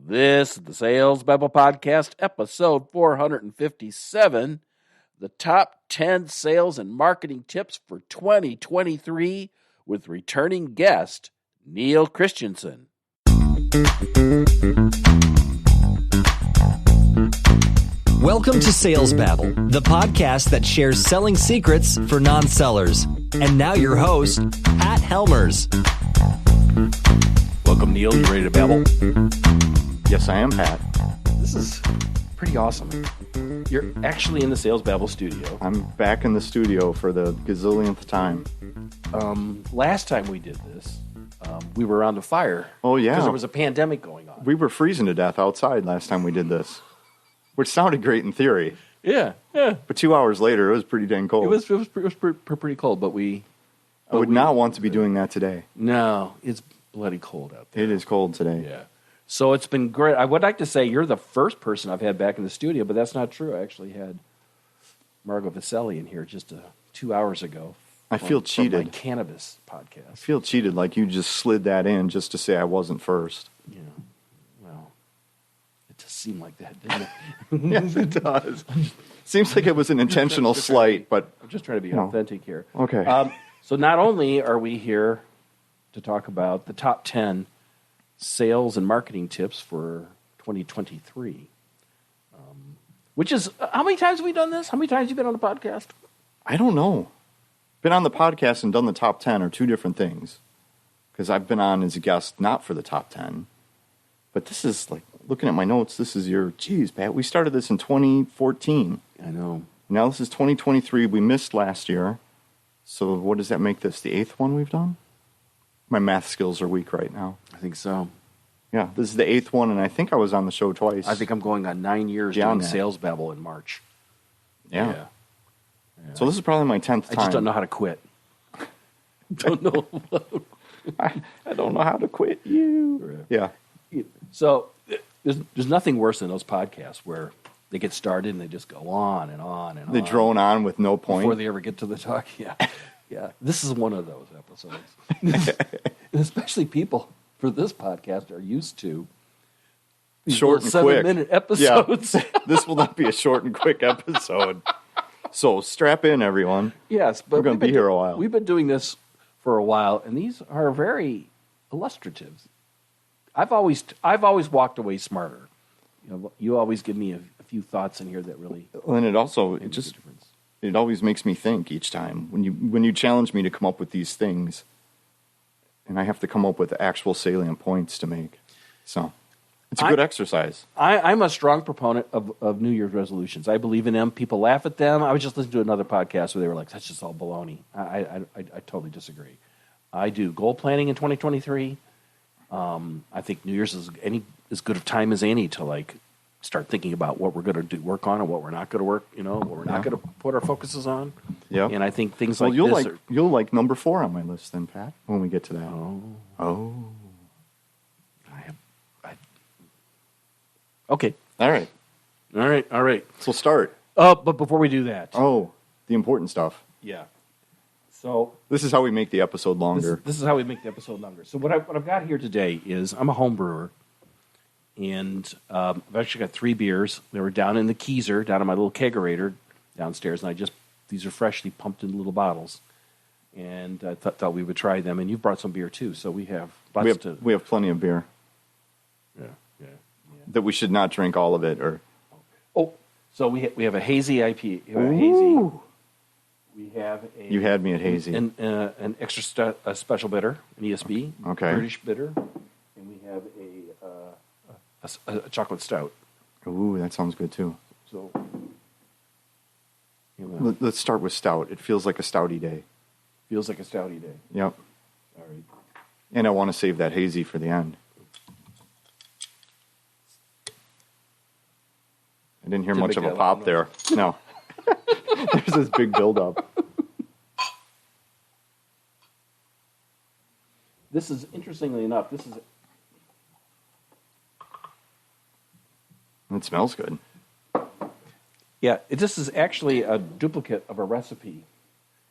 This is the Sales Bible Podcast, episode 457, the top 10 sales and marketing tips for 2023 with returning guest, Neil Kristianson. Welcome to Sales Babble, the podcast that shares selling secrets for non-sellers. And now your host, Pat Helmers. Welcome, Neil. You ready to babble? Yes, I am, Pat. This is pretty awesome. You're actually in the Sales Babble studio. I'm back in the studio for the gazillionth time. Last time we did this, we were around the fire. Oh, yeah. Because there was a pandemic going on. We were freezing to death outside last time we did this, which sounded great in theory. Yeah. But 2 hours later, it was pretty dang cold. It was pretty cold, but we... I would not want to be doing that today. No, it's bloody cold out there. It is cold today. Yeah. So it's been great. I would like to say you're the first person I've had back in the studio, but that's not true. I actually had Margot Vaselli in here just 2 hours ago. I feel cheated. From my cannabis podcast. I feel cheated, like you just slid that in just to say I wasn't first. Yeah. Well, it just seemed like that, didn't it? Yes, it does. Seems like it was an intentional slight, but... I'm just trying to be authentic here. Okay. So not only are we here to talk about the top 10 sales and marketing tips for 2023, which is, how many times have we done this? How many times have you been on the podcast? I don't know. Been on the podcast and done the top 10 are two different things. Because I've been on as a guest not for the top 10. But this is like, looking at my notes, this is geez, Pat, we started this in 2014. I know. Now this is 2023. We missed last year. So what does that make this, the 8th one we've done? My math skills are weak right now. I think so. Yeah, this is the 8th one, and I think I was on the show twice. I think I'm going on 9 years doing Sales Babble in March. Yeah. So this is probably my 10th time. I just don't know how to quit. Don't know. I don't know how to quit you. Yeah. So there's nothing worse than those podcasts where they get started and they just go on and on and on. They drone on with no point. Before they ever get to the talk. Yeah. This is one of those episodes. And especially people for this podcast are used to short and quick 7-minute episodes. Yeah. This will not be a short and quick episode. So strap in, everyone. Yes, but we're going to be here a while. We've been doing this for a while, and these are very illustrative. I've always walked away smarter. You always give me a few thoughts in here that really. And it always makes me think each time when you challenge me to come up with these things, and I have to come up with actual salient points to make. So it's a good exercise. I'm a strong proponent of New Year's resolutions. I believe in them. People laugh at them. I was just listening to another podcast where they were like, "That's just all baloney." I totally disagree. I do goal planning in 2023. I think New Year's is as good of time as any to start thinking about what we're going to work on and what we're not going to work. What we're not going to put our focuses on. Yeah. And I think things like this. You'll like number 4 on my list then, Pat, when we get to that. Oh. Okay. All right. So start. But before we do that. Oh, the important stuff. Yeah. So this is how we make the episode longer. This is how we make the episode longer. So what I've got here today is I'm a home brewer. And I've actually got 3 beers. They were down in the Keyser, down in my little kegerator downstairs. And these are freshly pumped in little bottles. And I thought we would try them. And you've brought some beer too. So we have we have plenty of beer. Yeah. That we should not drink all of it, or. Oh, so we have a hazy IP. We have a. You had me at hazy. An extra special bitter, an ESB. Okay. British bitter, and we have a chocolate stout. Ooh, that sounds good too. So. Let's start with stout. It feels like a stouty day. Feels like a stouty day. Yep. All right. And I want to save that hazy for the end. I didn't hear much of a pop there. No. There's this big buildup. This is, interestingly enough, It smells good. Yeah, this is actually a duplicate of a recipe.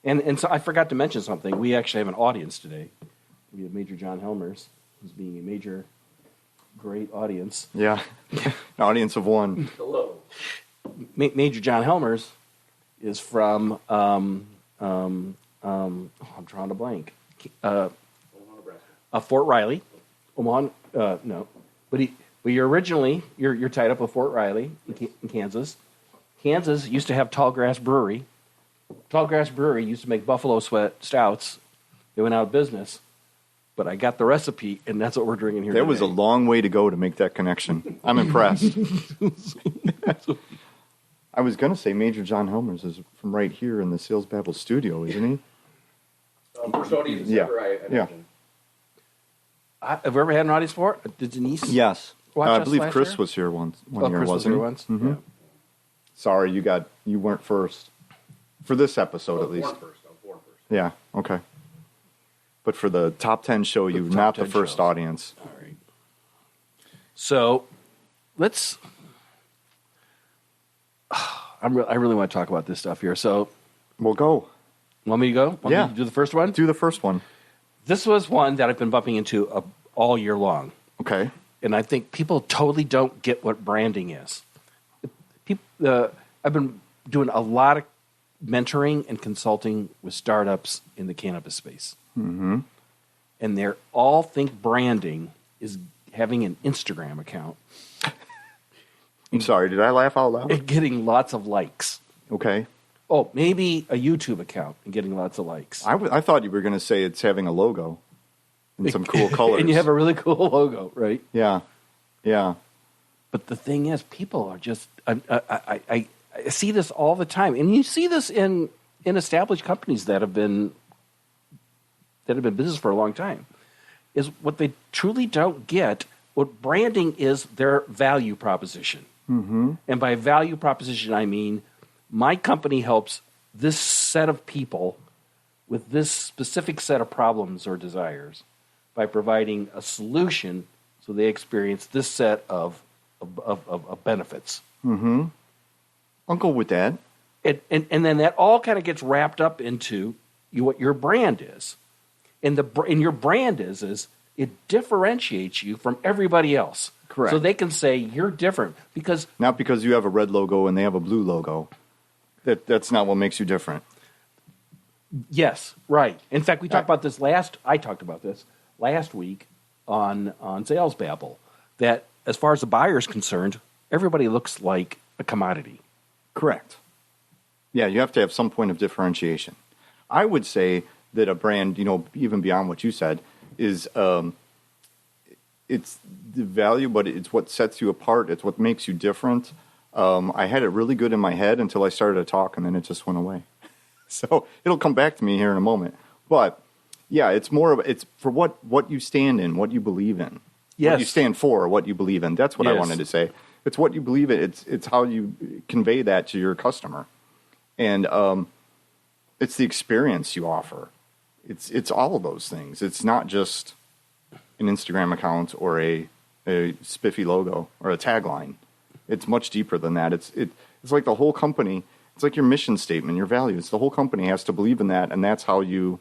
And so I forgot to mention something. We actually have an audience today. We have Major John Helmers, who's being a major great audience. Yeah. An audience of one. Hello. Major John Helmers is from, I'm drawing a blank. Fort Riley. Omaha, no. But you're tied up with Fort Riley in Kansas. Kansas used to have Tallgrass Brewery. Tallgrass Brewery used to make Buffalo Sweat stouts. They went out of business. But I got the recipe, and that's what we're drinking here That today. was a long way to go to make that connection. I'm impressed. I was going to say Major John Helmers is from right here in the Sales Babble studio, isn't he? First audience Yeah. ever, I Yeah. imagine. Have we ever had an audience for it? Did Denise? Yes. watch I us believe last Chris year? was here one Oh, year, Chris was wasn't here he? once? Mhm. Yeah. Sorry, you weren't first. For this episode, at least. I was born first. Yeah, okay. But for the top 10 show, you're top not the 10 first shows. audience. All right. So, let's... I really want to talk about this stuff here. So, We'll go. want me to go? Want Yeah. me to do the first one? Do the first one. This was one that I've been bumping into all year long. Okay. And I think people totally don't get what branding is. I've been doing a lot of mentoring and consulting with startups in the cannabis space. Mm-hmm. And they all think branding is having an Instagram account I'm sorry, did I laugh out loud? and getting lots of likes. Okay. Oh, maybe a YouTube account and getting lots of likes. I thought you were going to say it's having a logo and some cool colors. And you have a really cool logo, right? Yeah. Yeah. But the thing is, people are just... I see this all the time. And you see this in established companies that have been in business for a long time, is what they truly don't get. What branding is their value proposition. Mm-hmm. And by value proposition, I mean my company helps this set of people with this specific set of problems or desires by providing a solution so they experience this set of benefits. Mm-hmm. I'll go with that. And then that all kind of gets wrapped up into what your brand is. And your brand is it differentiates you from everybody else. Correct. So they can say you're different because Not because you have a red logo and they have a blue logo. That's not what makes you different. yes, right. In fact, I talked about this last week on Sales Babble, that as far as the buyer is concerned, everybody looks like a commodity. Correct. Yeah, you have to have some point of differentiation. I would say that a brand, even beyond what you said, is it's the value, but it's what sets you apart. It's what makes you different. I had it really good in my head until I started to talk, and then it just went away. So it'll come back to me here in a moment. But yeah, it's for what you stand in, what you believe in. Yes. What you stand for, what you believe in. That's what I Yes. wanted to say. It's what you believe in. It's how you convey that to your customer. And it's the experience you offer. It's all of those things. It's not just an Instagram account or a spiffy logo or a tagline. It's much deeper than that. It's like the whole company. It's like your mission statement, your values. The whole company has to believe in that, and that's how you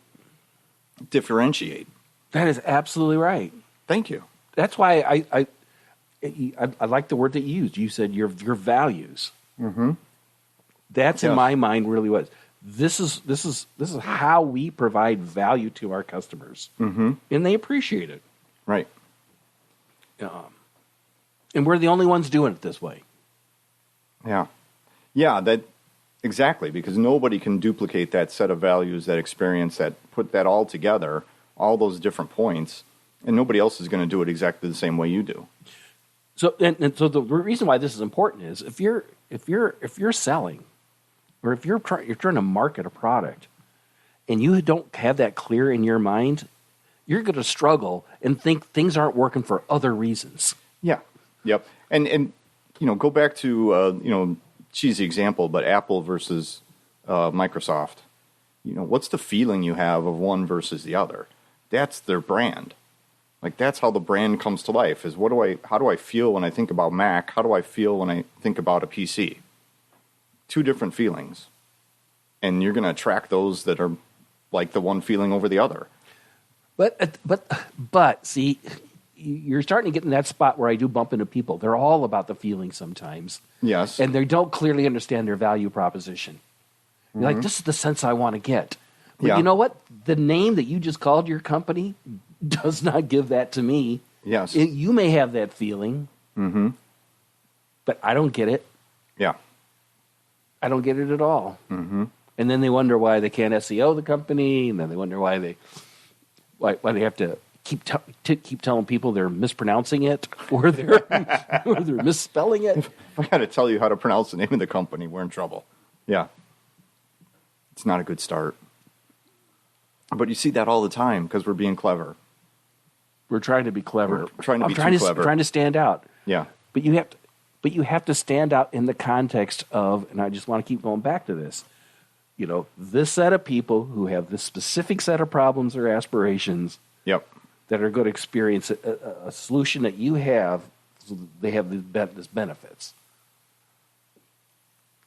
differentiate. That is absolutely right. Thank you. That's why I like the word that you used. You said your values. Mm-hmm. That's in Yes. my mind really was. This is how we provide value to our customers, Mm-hmm. and they appreciate it. Right. And we're the only ones doing it this way. Yeah. Yeah, exactly, because nobody can duplicate that set of values, that experience, that put that all together, all those different points, and nobody else is going to do it exactly the same way you do. So, and so the reason why this is important is if you're selling, or if you're trying to market a product, and you don't have that clear in your mind, you're going to struggle and think things aren't working for other reasons. Yeah. Yep. And go back to cheesy example, but Apple versus Microsoft. What's the feeling you have of one versus the other? That's their brand. Like that's how the brand comes to life. Is how do I feel when I think about Mac? How do I feel when I think about a PC? Two different feelings, and you're going to attract those that are like the one feeling over the other. But see, you're starting to get in that spot where I do bump into people. They're all about the feeling sometimes. Yes. And they don't clearly understand their value proposition. You're like, this is the sense I want to get. But you know what? The name that you just called your company does not give that to me. Yes. You may have that feeling, but I don't get it. Yeah. I don't get it at all. Mm-hmm. And then they wonder why they can't SEO the company, and then they wonder why they have to keep telling people they're mispronouncing it or they're misspelling it. If I got to tell you how to pronounce the name of the company, we're in trouble. Yeah. It's not a good start. But you see that all the time because we're being clever. We're trying to be clever. We're trying to be too clever. Trying to stand out. Yeah. But you have to stand out in the context of, and I just want to keep going back to this, this set of people who have this specific set of problems or aspirations that are going to experience a solution that you have, so that they have this benefits.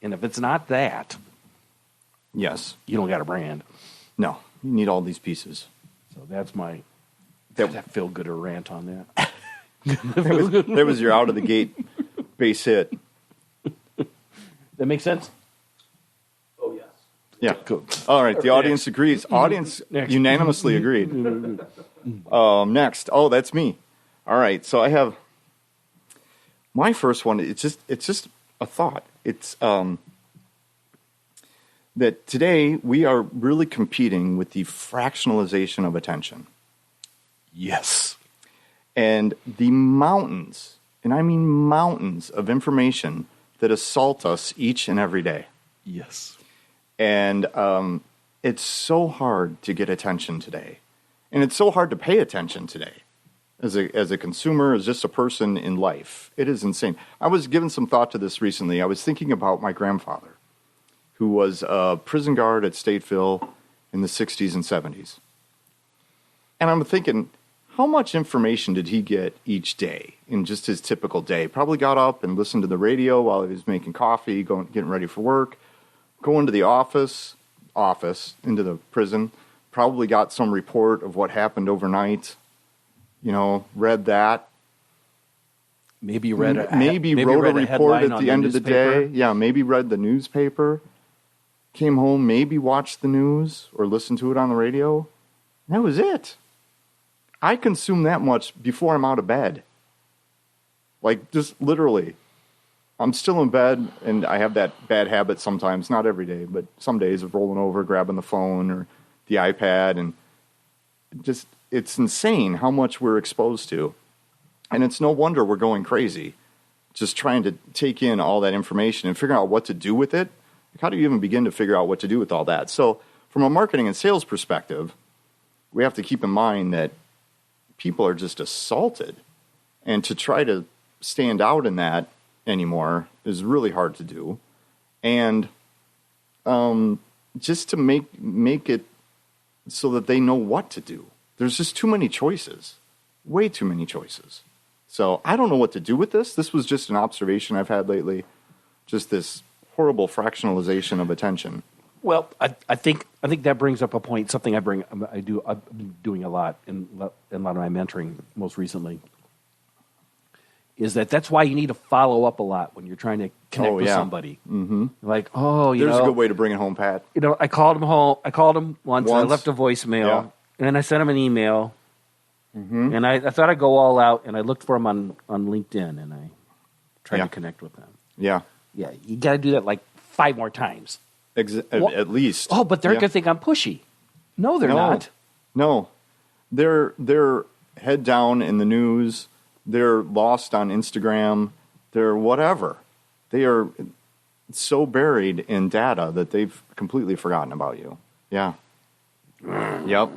And if it's not that, yes, you don't got a brand. No, you need all these pieces. So that's my that feel good or rant on that. There was your out of the gate base hit. That makes sense? Oh, yes. Yeah. Cool. All right. The audience agrees. Audience unanimously agreed. Next. Oh, that's me. All right. So I have my first one. It's just a thought. It's that today we are really competing with the fractionalization of attention. Yes. And the mountains, and I mean mountains of information that assault us each and every day. Yes. And it's so hard to get attention today. And it's so hard to pay attention today as a consumer, as just a person in life. It is insane. I was giving some thought to this recently. I was thinking about my grandfather, who was a prison guard at Stateville in the 60s and 70s. And I'm thinking, how much information did he get each day in just his typical day? Probably got up and listened to the radio while he was making coffee, getting ready for work, going to the office, into the prison, probably got some report of what happened overnight, read that. Maybe wrote a report at the end of the day. Yeah, maybe read the newspaper. Came home, maybe watched the news or listened to it on the radio. And that was it. I consume that much before I'm out of bed. Like, just literally. I'm still in bed, and I have that bad habit sometimes, not every day, but some days of rolling over, grabbing the phone or the iPad, and just, it's insane how much we're exposed to. And it's no wonder we're going crazy, just trying to take in all that information and figure out what to do with it. Like, how do you even begin to figure out what to do with all that? So from a marketing and sales perspective, we have to keep in mind that people are just assaulted. And to try to stand out in that anymore is really hard to do. And just to make it so that they know what to do. There's just too many choices. Way too many choices. So I don't know what to do with this. This was just an observation I've had lately. Just this horrible fractionalization of attention. Well, I think that brings up a point. Something I've been doing a lot in a lot of my mentoring most recently. Is that's why you need to follow up a lot when you're trying to connect with somebody. Mm-hmm. Like, there's a good way to bring it home, Pat. I called him home. I called him once. I left a voicemail, and then I sent him an email. Mm-hmm. And I thought I'd go all out, and I looked for him on LinkedIn, and I tried to connect with them. Yeah. Yeah, you got to do that like 5 more times. At least. Oh, but they're going to think I'm pushy. No, they're not. No. They're head down in the news. They're lost on Instagram. They're whatever. They are so buried in data that they've completely forgotten about you. Yeah. Yep.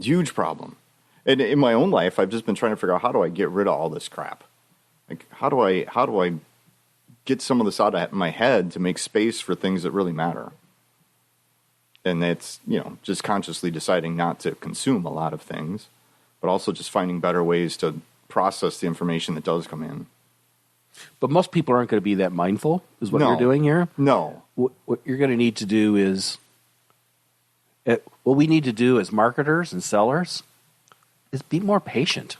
Huge problem. And in my own life, I've just been trying to figure out, how do I get rid of all this crap? Like, how do I get some of this out of my head to make space for things that really matter? And that's, just consciously deciding not to consume a lot of things, but also just finding better ways to process the information that does come in. But most people aren't going to be that mindful, is what you're doing here. No. What you're going to need to do is, what we need to do as marketers and sellers is be more patient,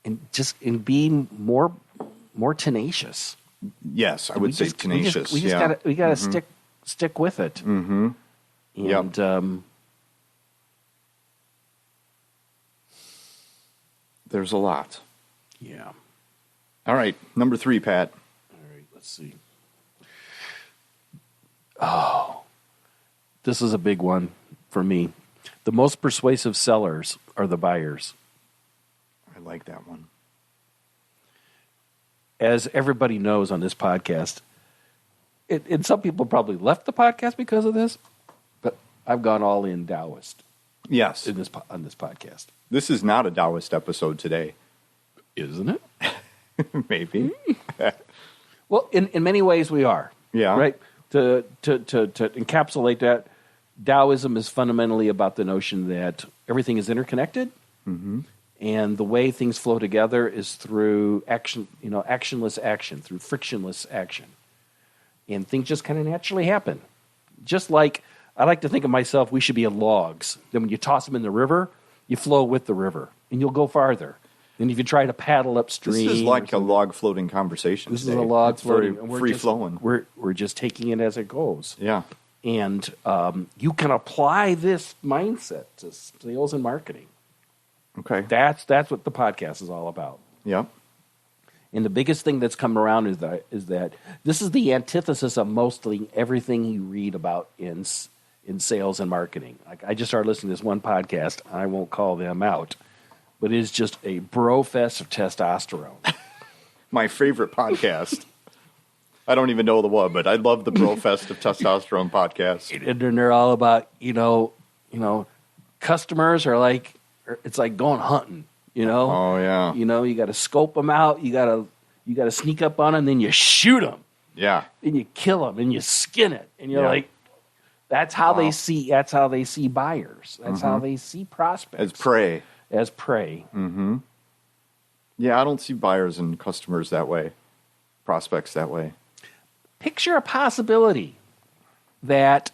and be more tenacious. Yes, I would say tenacious. We gotta stick with it. Mm-hmm. And there's a lot. Yeah. All right, number 3, Pat. All right, let's see. Oh, this is a big one for me. The most persuasive sellers are the buyers. I like that one. As everybody knows on this podcast, and some people probably left the podcast because of this, but I've gone all in Taoist. Yes. On this podcast. This is not a Taoist episode today. Isn't it? Maybe. Well, in many ways we are. Yeah. Right? To encapsulate that, Taoism is fundamentally about the notion that everything is interconnected, and the way things flow together is through action, actionless action, through frictionless action. And things just kind of naturally happen. Just like I like to think of myself, we should be logs. Then when you toss them in the river, you flow with the river, and you'll go farther. And if you try to paddle upstream, this is like a log floating conversation. This today. is a log it's floating, very free flowing. We're just taking it as it goes. Yeah, and you can apply this mindset to sales and marketing. Okay, that's what the podcast is all about. Yep. And the biggest thing that's come around is that this is the antithesis of mostly everything you read about in sales and marketing. Like I just started listening to this one podcast. I won't call them out, but it is just a bro fest of testosterone. My favorite podcast. I don't even know the one, but I love the Bro Fest of Testosterone podcast. And then they're all about, customers are like, it's like going hunting, Oh, yeah. You got to scope them out. You got to sneak up on them, then you shoot them. Yeah. Then you kill them, and you skin it. And you're like, that's how they see buyers. That's how they see prospects. As prey. Mm-hmm. Yeah, I don't see buyers and customers that way, prospects that way. Picture a possibility that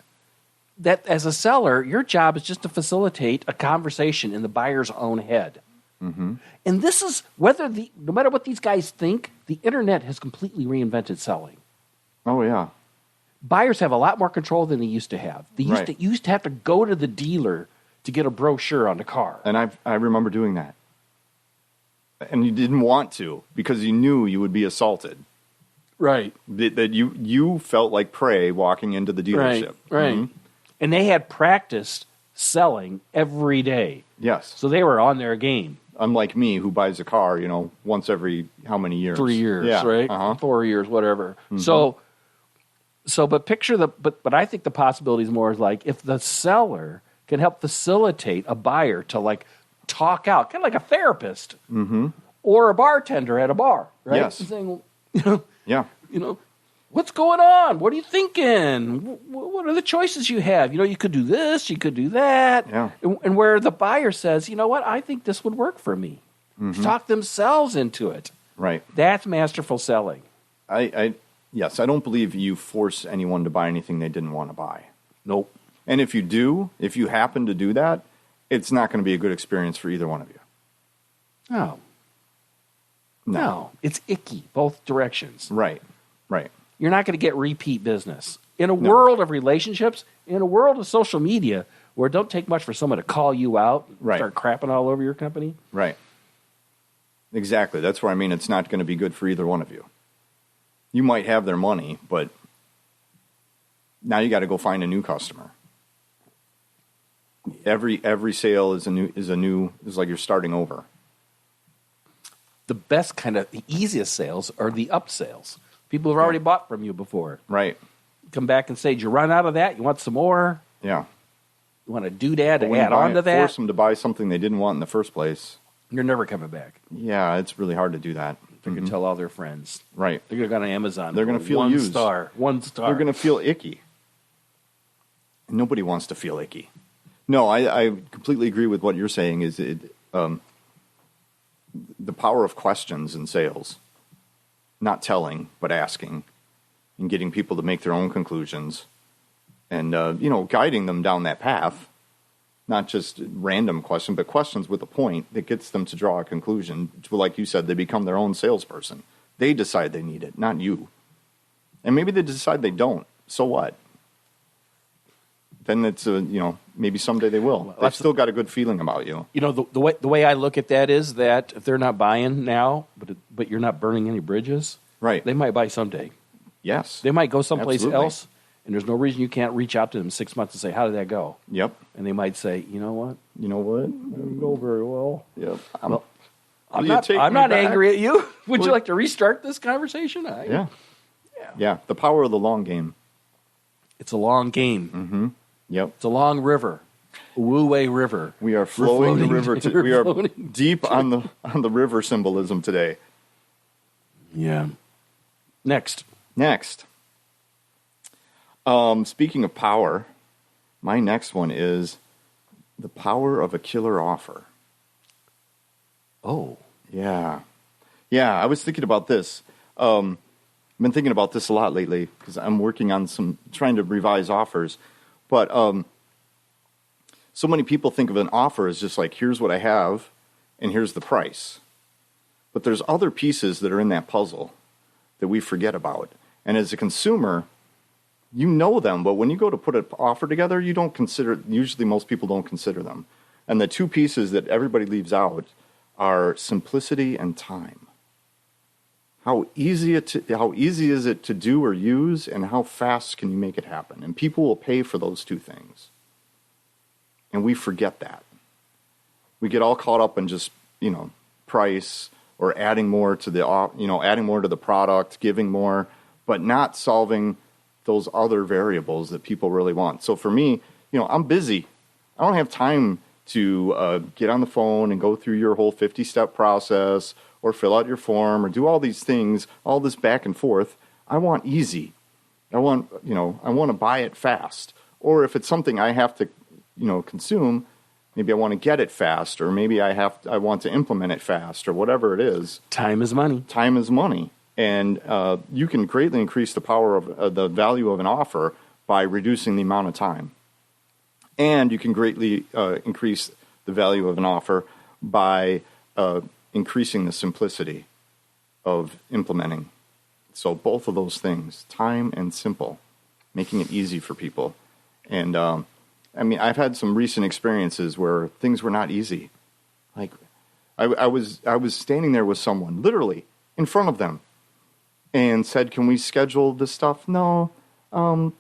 as a seller, your job is just to facilitate a conversation in the buyer's own head. Mm-hmm. And this is no matter what these guys think, the internet has completely reinvented selling. Oh, yeah. Buyers have a lot more control than they used to have. You used to have to go to the dealer to get a brochure on the car. And I remember doing that. And you didn't want to because you knew you would be assaulted. Right. That you felt like prey walking into the dealership. Right. Mm-hmm. And they had practiced selling every day. Yes. So they were on their game. Unlike me, who buys a car, once every how many years? 3 years, yeah. right? Uh-huh. 4 years, whatever. Mm-hmm. But picture but I think the possibility is more like if the seller can help facilitate a buyer to like talk out, kind of like a therapist or a bartender at a bar, right? Yes. Saying, Yeah. what's going on? What are you thinking? What are the choices you have? You could do this, you could do that. Yeah. And where the buyer says, you know what, I think this would work for me. Mm-hmm. Talk themselves into it. Right. That's masterful selling. Yes, I don't believe you force anyone to buy anything they didn't want to buy. Nope. And if you happen to do that, it's not going to be a good experience for either one of you. No. It's icky, both directions. Right. You're not going to get repeat business. In a world of relationships, in a world of social media, where it don't take much for someone to call you out and start crapping all over your company. Right. Exactly. That's where I mean it's not going to be good for either one of you. You might have their money, but now you got to go find a new customer. Every sale is like you're starting over. The best the easiest sales are the upsales. People have already bought from you before. Right. Come back and say, did you run out of that? You want some more? Yeah. You want a doodad to add on to that? Force them to buy something they didn't want in the first place. You're never coming back. Yeah, it's really hard to do that. They can tell all their friends. Right. They're going to go on Amazon. They're going to feel one used. star. They're going to feel icky. Nobody wants to feel icky. No, I completely agree with what you're saying. Is the power of questions in sales, not telling but asking, and getting people to make their own conclusions, and guiding them down that path. not just random questions, but questions with a point that gets them to draw a conclusion. Like you said, they become their own salesperson. They decide they need it, not you. And maybe they decide they don't. So what? Then it's maybe someday they will. They've still got a good feeling about you. The way I look at that is that if they're not buying now, but you're not burning any bridges, right? They might buy someday. Yes, they might go someplace Absolutely. else, and there's no reason you can't reach out to them in 6 months and say, "How did that go?" Yep. And they might say, "You know what? Didn't go very well." Yep. I'm not angry at you. Would you like to restart this conversation? Yeah. The power of the long game. It's a long game. Mm-hmm. Yep. It's a long river, Wu-Wei River. We are flowing the river. We are floating. deep on the river symbolism today. Yeah. Next. Speaking of power, my next one is the power of a killer offer. Oh. Yeah. I was thinking about this. I've been thinking about this a lot lately because I'm working on trying to revise offers. But so many people think of an offer as just like, here's what I have and here's the price. But there's other pieces that are in that puzzle that we forget about. And as a consumer, you know them, but when you go to put an offer together, usually most people don't consider them. And the two pieces that everybody leaves out are simplicity and time. How easy is it to do or use, and how fast can you make it happen? And people will pay for those two things. And we forget that. We get all caught up in just, price or adding more to the product, giving more, but not solving those other variables that people really want. So for me, I'm busy. I don't have time to get on the phone and go through your whole 50-step process or fill out your form or do all these things, all this back and forth. I want easy. I want to buy it fast. Or if it's something I have to, consume, maybe I want to get it fast, or maybe I want to implement it fast, or whatever it is. Time is money. Time is money. And you can greatly increase the power of the value of an offer by reducing the amount of time. And you can greatly increase the value of an offer by increasing the simplicity of implementing. So both of those things, time and simple, making it easy for people. And I've had some recent experiences where things were not easy. Like I was standing there with someone, literally in front of them, and said, "Can we schedule this stuff?" "No,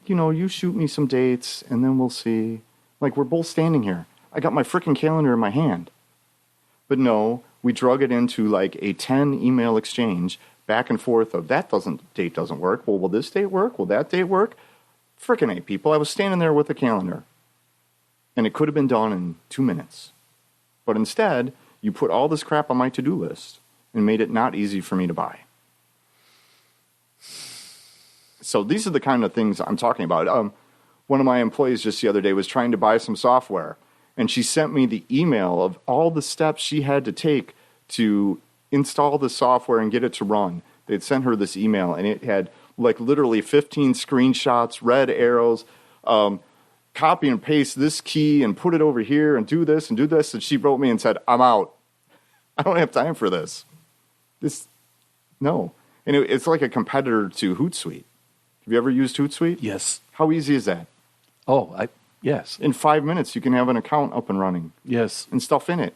you shoot me some dates and then we'll see." Like, we're both standing here. I got my freaking calendar in my hand. But no, we drug it into like a 10 email exchange back and forth of date doesn't work. Well, will this date work? Will that date work? Freaking A, people. I was standing there with a calendar. And it could have been done in 2 minutes. But instead, you put all this crap on my to-do list and made it not easy for me to buy. So these are the kind of things I'm talking about. One of my employees just the other day was trying to buy some software, and she sent me the email of all the steps she had to take to install the software and get it to run. They'd sent her this email, and it had like literally 15 screenshots, red arrows, copy and paste this key and put it over here and do this and do this. And she wrote me and said, "I'm out. I don't have time for this." No. And it's like a competitor to Hootsuite. Have you ever used Hootsuite? Yes. How easy is that? Yes. In 5 minutes, you can have an account up and running. Yes. And stuff in it.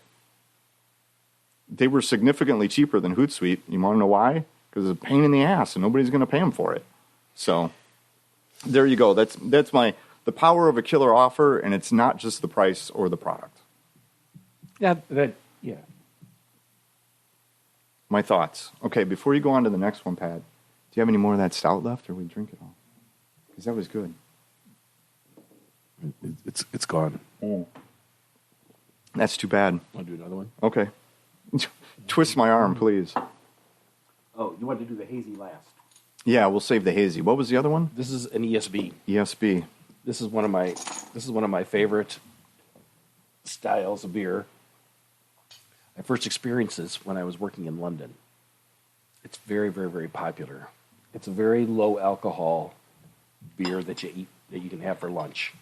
They were significantly cheaper than Hootsuite. You want to know why? Because it's a pain in the ass, and nobody's going to pay them for it. So, there you go. That's the power of a killer offer, and it's not just the price or the product. Yeah. My thoughts. Okay, before you go on to the next one, Pat, do you have any more of that stout left, or we drink it all? Because that was good. It's gone. Oh. That's too bad. Want to do another one? Okay. Twist my arm, please. Oh, you want to do the hazy last? Yeah, we'll save the hazy. What was the other one? This is an ESB. ESB. This is one of my favorite styles of beer. I first experienced this when I was working in London. It's very, very, very popular. It's a very low alcohol beer that you can have for lunch.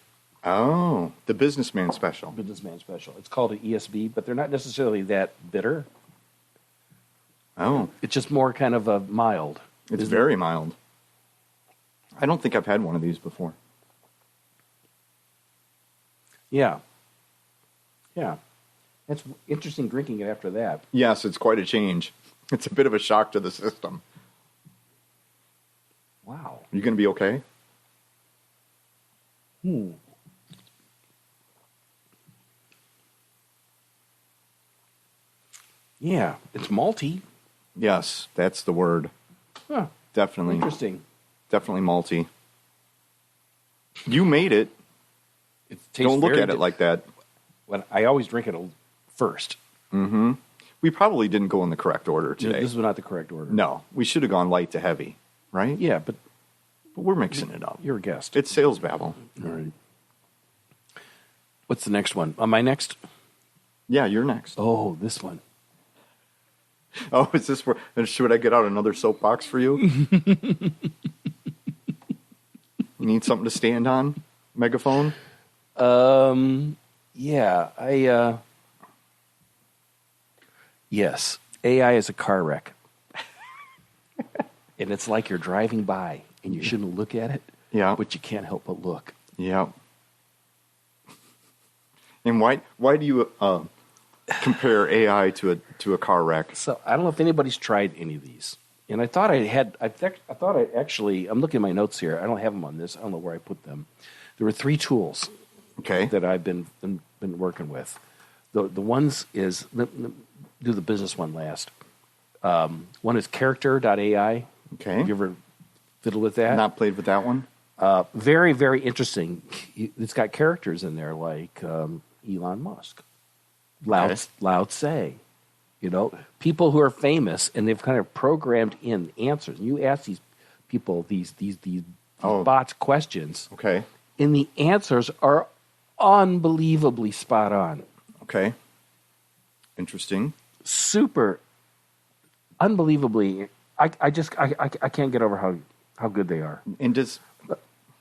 Oh, the businessman special. Businessman special. It's called an ESB, but they're not necessarily that bitter. Oh, It's just more kind of a mild. it's very mild. I don't think I've had one of these before. Yeah. Yeah. It's interesting drinking it after that. Yes, it's quite a change. It's a bit of a shock to the system. Wow. Are you going to be okay? Yeah. It's malty. Yes, that's the word. Huh. Definitely. Interesting. Definitely malty. You made it. It tastes Don't look very at it like that. When I always drink it first. We probably didn't go in the correct order today. This is not the correct order. No, we should have gone light to heavy, right? Yeah, but But we're mixing it up. you're a guest. It's sales babble. All right. What's the next one? Am I next? Yeah, you're next. Oh, this one. Oh, is this where? Should I get out another soapbox for you? You need something to stand on? Megaphone? Yeah, yes, AI is a car wreck. And it's like you're driving by and you shouldn't look at it. Yeah. But you can't help but look. Yeah. And why do you compare AI to a car wreck? So I don't know if anybody's tried any of these. And I thought I actually, I'm looking at my notes here. I don't have them on this. I don't know where I put them. There were 3 tools Okay. that I've been working with. The ones is, do the business one last. One is character.ai. Okay. Have you ever fiddled with that? Not played with that one? Very, very interesting. It's got characters in there like Elon Musk, Lao Tse, people who are famous, and they've kind of programmed in answers. And you ask these people these bots questions, Okay. and the answers are unbelievably spot on. Okay. Interesting. Super, unbelievably. I can't get over how good they are. And does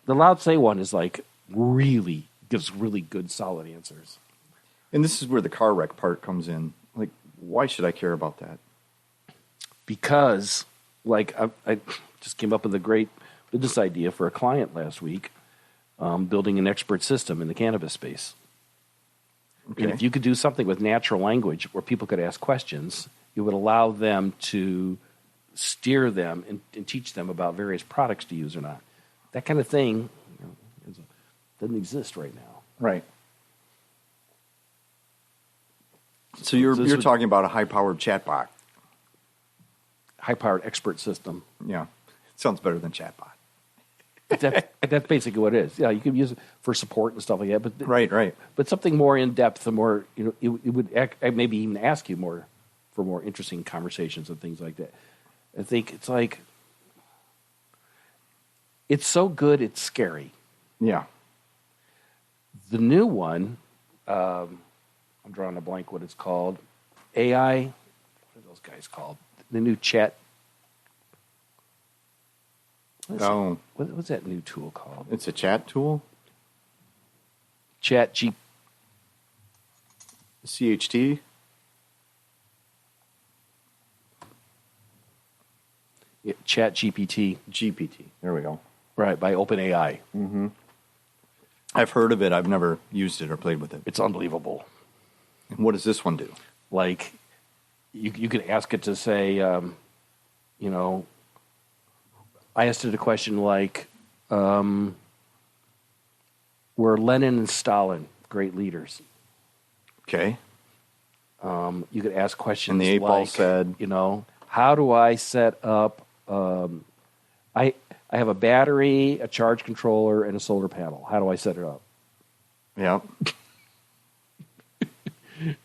The Lao Tse one is like really gives really good solid answers. and this is where the car wreck part comes in. Like, why should I care about that? Because like I just came up with a great business idea for a client last week, building an expert system in the cannabis space. Okay. And if you could do something with natural language where people could ask questions, it would allow them to steer them and teach them about various products to use or not. That kind of thing doesn't exist right now. Right. So you're talking about a high-powered chatbot. High-powered expert system. Yeah. Sounds better than chatbot. That's basically what it is. Yeah, you can use it for support and stuff like that. But Right. But something more in depth, more it would maybe even ask you more for more interesting conversations and things like that. I think it's like it's so good it's scary. Yeah. The new one, I'm drawing a blank. What it's called? AI. What are those guys called? The new chat. What's that new tool called? It's a chat tool? Chat G. CHT? Yeah, Chat GPT. GPT. There we go. Right, by OpenAI. I've heard of it. I've never used it or played with it. It's unbelievable. And what does this one do? Like, you can ask it to say, I asked it a question like, were Lenin and Stalin great leaders? Okay. You could ask questions And the 8-ball said, how do I set up, I have a battery, a charge controller, and a solar panel. How do I set it up? yeah.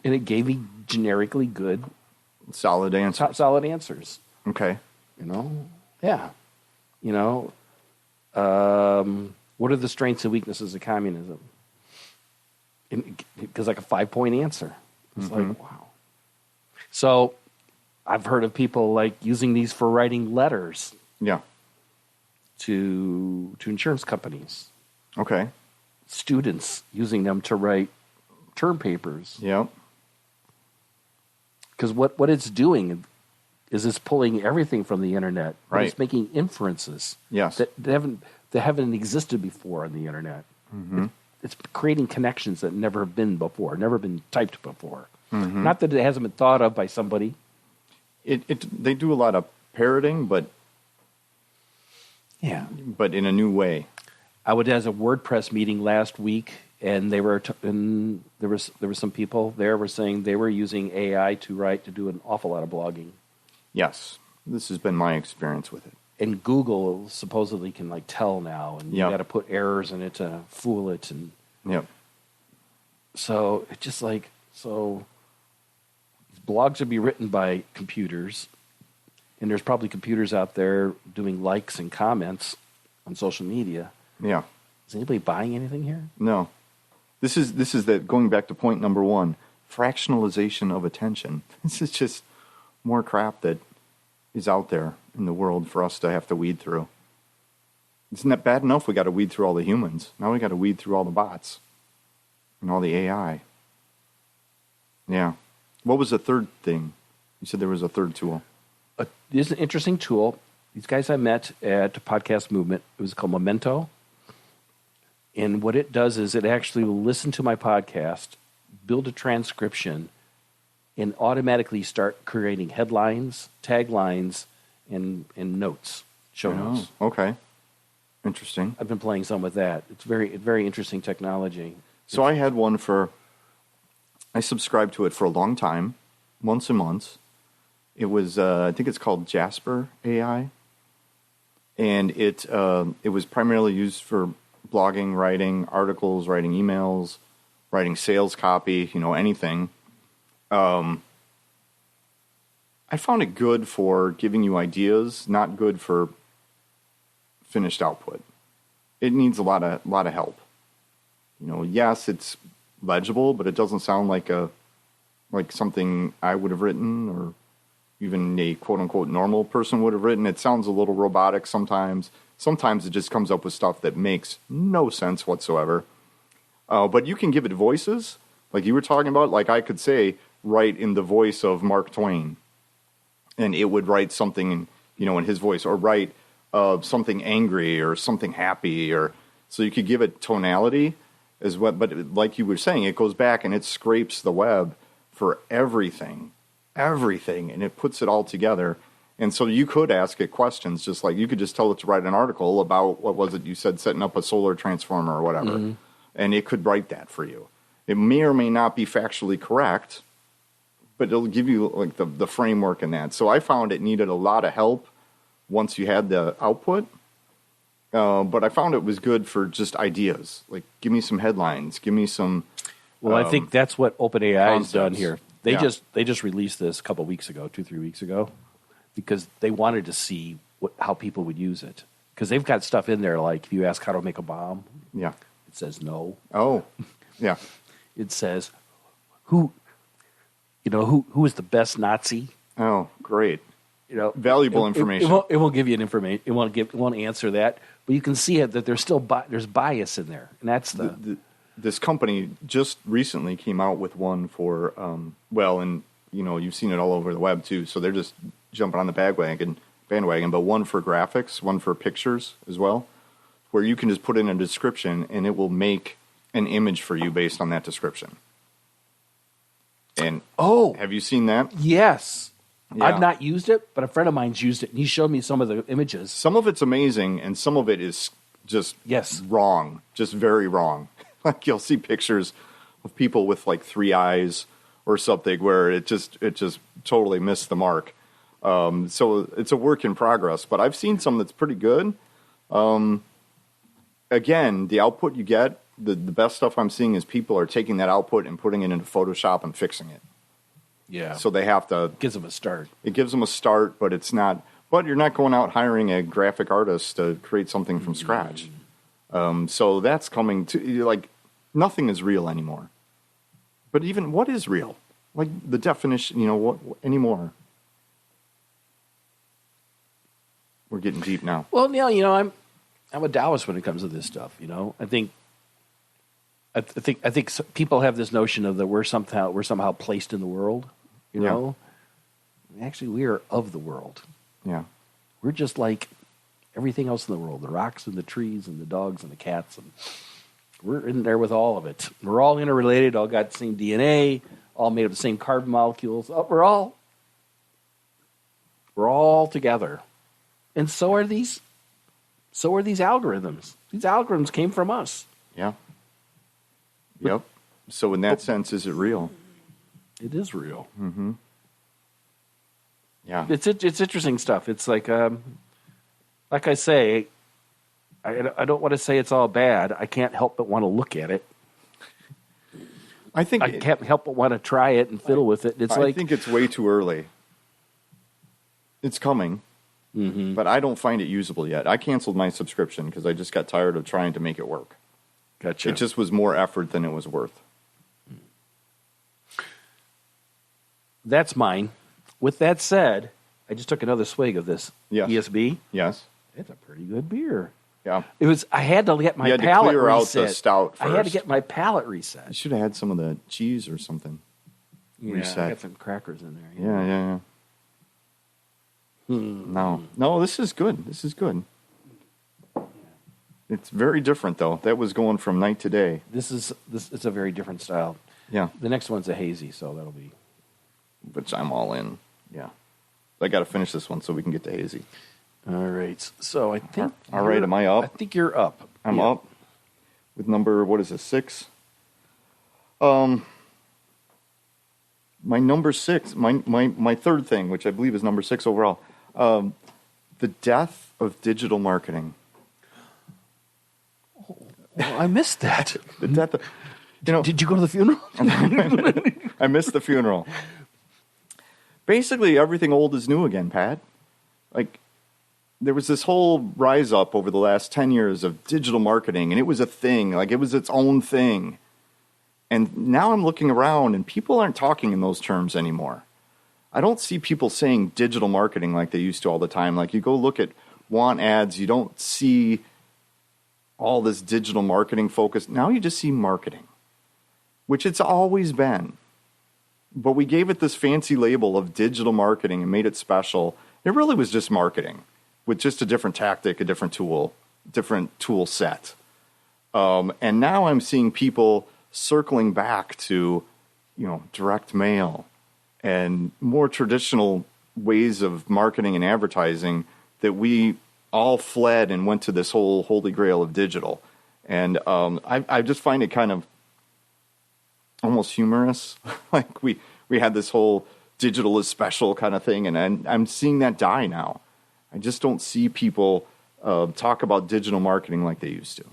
And it gave me generically good, Solid answer. solid answers. Okay. Yeah. What are the strengths and weaknesses of communism? Because like a 5-point answer. It's like, wow. So I've heard of people like using these for writing letters Yeah. to insurance companies. Okay. students using them to write term papers. Yep. Because what it's doing is it's pulling everything from the internet. But Right. it's making inferences Yes. that haven't existed before on the internet. Mm-hmm. It's creating connections that never have been before, never been typed before. Mm-hmm. Not that it hasn't been thought of by somebody. They do a lot of parroting, but Yeah. in a new way. I was at a WordPress meeting last week, and there were some people there were saying they were using AI to do an awful lot of blogging. Yes, this has been my experience with it. And Google supposedly can tell now, and you Yep. got to put errors in it to fool it, and Yep. so it's just blogs would be written by computers, and there's probably computers out there doing likes and comments on social media. Yeah. Is anybody buying anything here? No. This is that going back to point number 1, fractionalization of attention. This is just more crap that is out there in the world for us to have to weed through. It's not bad enough we got to weed through all the humans. Now we got to weed through all the bots and all the AI. Yeah. What was the third thing? You said there was a third tool. This is an interesting tool. These guys I met at the Podcast Movement. It was called Memento. And what it does is it actually will listen to my podcast, build a transcription, and automatically start creating headlines, taglines, and notes, show notes. Okay. Interesting. I've been playing some with that. It's very interesting technology. So I had one I subscribed to it for a long time, months and months. It was, I think it's called Jasper AI. And it was primarily used for blogging, writing articles, writing emails, writing sales copy, anything. I found it good for giving you ideas, not good for finished output. It needs a lot of help. Yes, it's legible, but it doesn't sound like something I would have written or even a quote unquote normal person would have written. It sounds a little robotic sometimes. Sometimes it just comes up with stuff that makes no sense whatsoever. But you can give it voices, like you were talking about. Like I could say, write in the voice of Mark Twain, and it would write something, in his voice, or write something angry or something happy, or so you could give it tonality as well. But like you were saying, it goes back and it scrapes the web for everything, and it puts it all together. And so you could ask it questions, just like you could just tell it to write an article about, what was it you said, setting up a solar transformer or whatever. Mm-hmm. And it could write that for you. It may or may not be factually correct, but it'll give you the framework in that. So I found it needed a lot of help once you had the output. But I found it was good for just ideas. Like, give me some headlines, give me some. Well, I think that's what OpenAI has done here. They Yeah. just released this a couple of weeks ago, 2-3 weeks ago, because they wanted to see how people would use it. Because they've got stuff in there like if you ask how to make a bomb, Yeah. it says no. Oh, yeah. It says who is the best Nazi. Oh, great. Valuable information. It won't give you an information. It won't answer that. But you can see it that there's still there's bias in there, and that's this company just recently came out with one for you've seen it all over the web too. So they're just jumping on the bandwagon. But one for graphics, one for pictures as well, where you can just put in a description and it will make an image for you based on that description. And have you seen that? Yes. Yeah. I've not used it, but a friend of mine's used it, and he showed me some of the images. Some of it's amazing, and some of it is just wrong, just very wrong. Like you'll see pictures of people with like 3 eyes or something where it just totally missed the mark. So it's a work in progress, but I've seen some that's pretty good. Again, the output you get, the best stuff I'm seeing is people are taking that output and putting it into Photoshop and fixing it. Yeah. So they have to. It gives them a start. It gives them a start, but it's not. But you're not going out hiring a graphic artist to create something from scratch. So that's coming to nothing is real anymore. But even what is real? Like the definition, what anymore? We're getting deep now. Well, Neil, I'm a Taoist when it comes to this stuff. I think I think people have this notion of that we're somehow placed in the world. You know, actually, we are of the world. Yeah. We're just like everything else in the world: the rocks and the trees and the dogs and the cats, and we're in there with all of it. We're all interrelated. All got the same DNA. All made of the same carbon molecules. We're all together, and so are these algorithms. These algorithms came from us. Yeah. Yep. So in that sense, is it real? It is real. Mm-hmm. Yeah. It's interesting stuff. It's like I say, I don't want to say it's all bad. I can't help but want to look at it. I can't help but want to try it and fiddle with it. I think it's way too early. It's coming, but I don't find it usable yet. I canceled my subscription because I just got tired of trying to make it work. Gotcha. It just was more effort than it was worth. That's mine. With that said, I just took another swig of this ESB. Yes. It's a pretty good beer. Yeah. I had to get my palate reset. You had to clear out the stout first. I had to get my palate reset. You should have had some of the cheese or something. Reset. I got some crackers in there. Yeah. No, this is good. It's very different, though. That was going from night to day. It's a very different style. Yeah. The next one's a hazy, so that'll be... Which I'm all in. Yeah. I got to finish this one so we can get to hazy. All right. So I think... All right, am I up? I think you're up. I'm up with number, what is it, 6? My number 6, my third thing, which I believe is number 6 overall, the death of digital marketing. Oh, I missed that. The death of, Did you go to the funeral? I missed the funeral. Basically, everything old is new again, Pat. Like, there was this whole rise up over the last 10 years of digital marketing, and it was a thing. Like, it was its own thing. And now I'm looking around, and people aren't talking in those terms anymore. I don't see people saying digital marketing like they used to all the time. Like, you go look at want ads, you don't see all this digital marketing focus. Now you just see marketing, which it's always been. But we gave it this fancy label of digital marketing and made it special. It really was just marketing with just a different tactic, a different tool set. And now I'm seeing people circling back to, direct mail and more traditional ways of marketing and advertising that we all fled and went to this whole holy grail of digital. And I just find it kind of almost humorous. Like we had this whole digital is special kind of thing, and I'm seeing that die now. I just don't see people talk about digital marketing like they used to.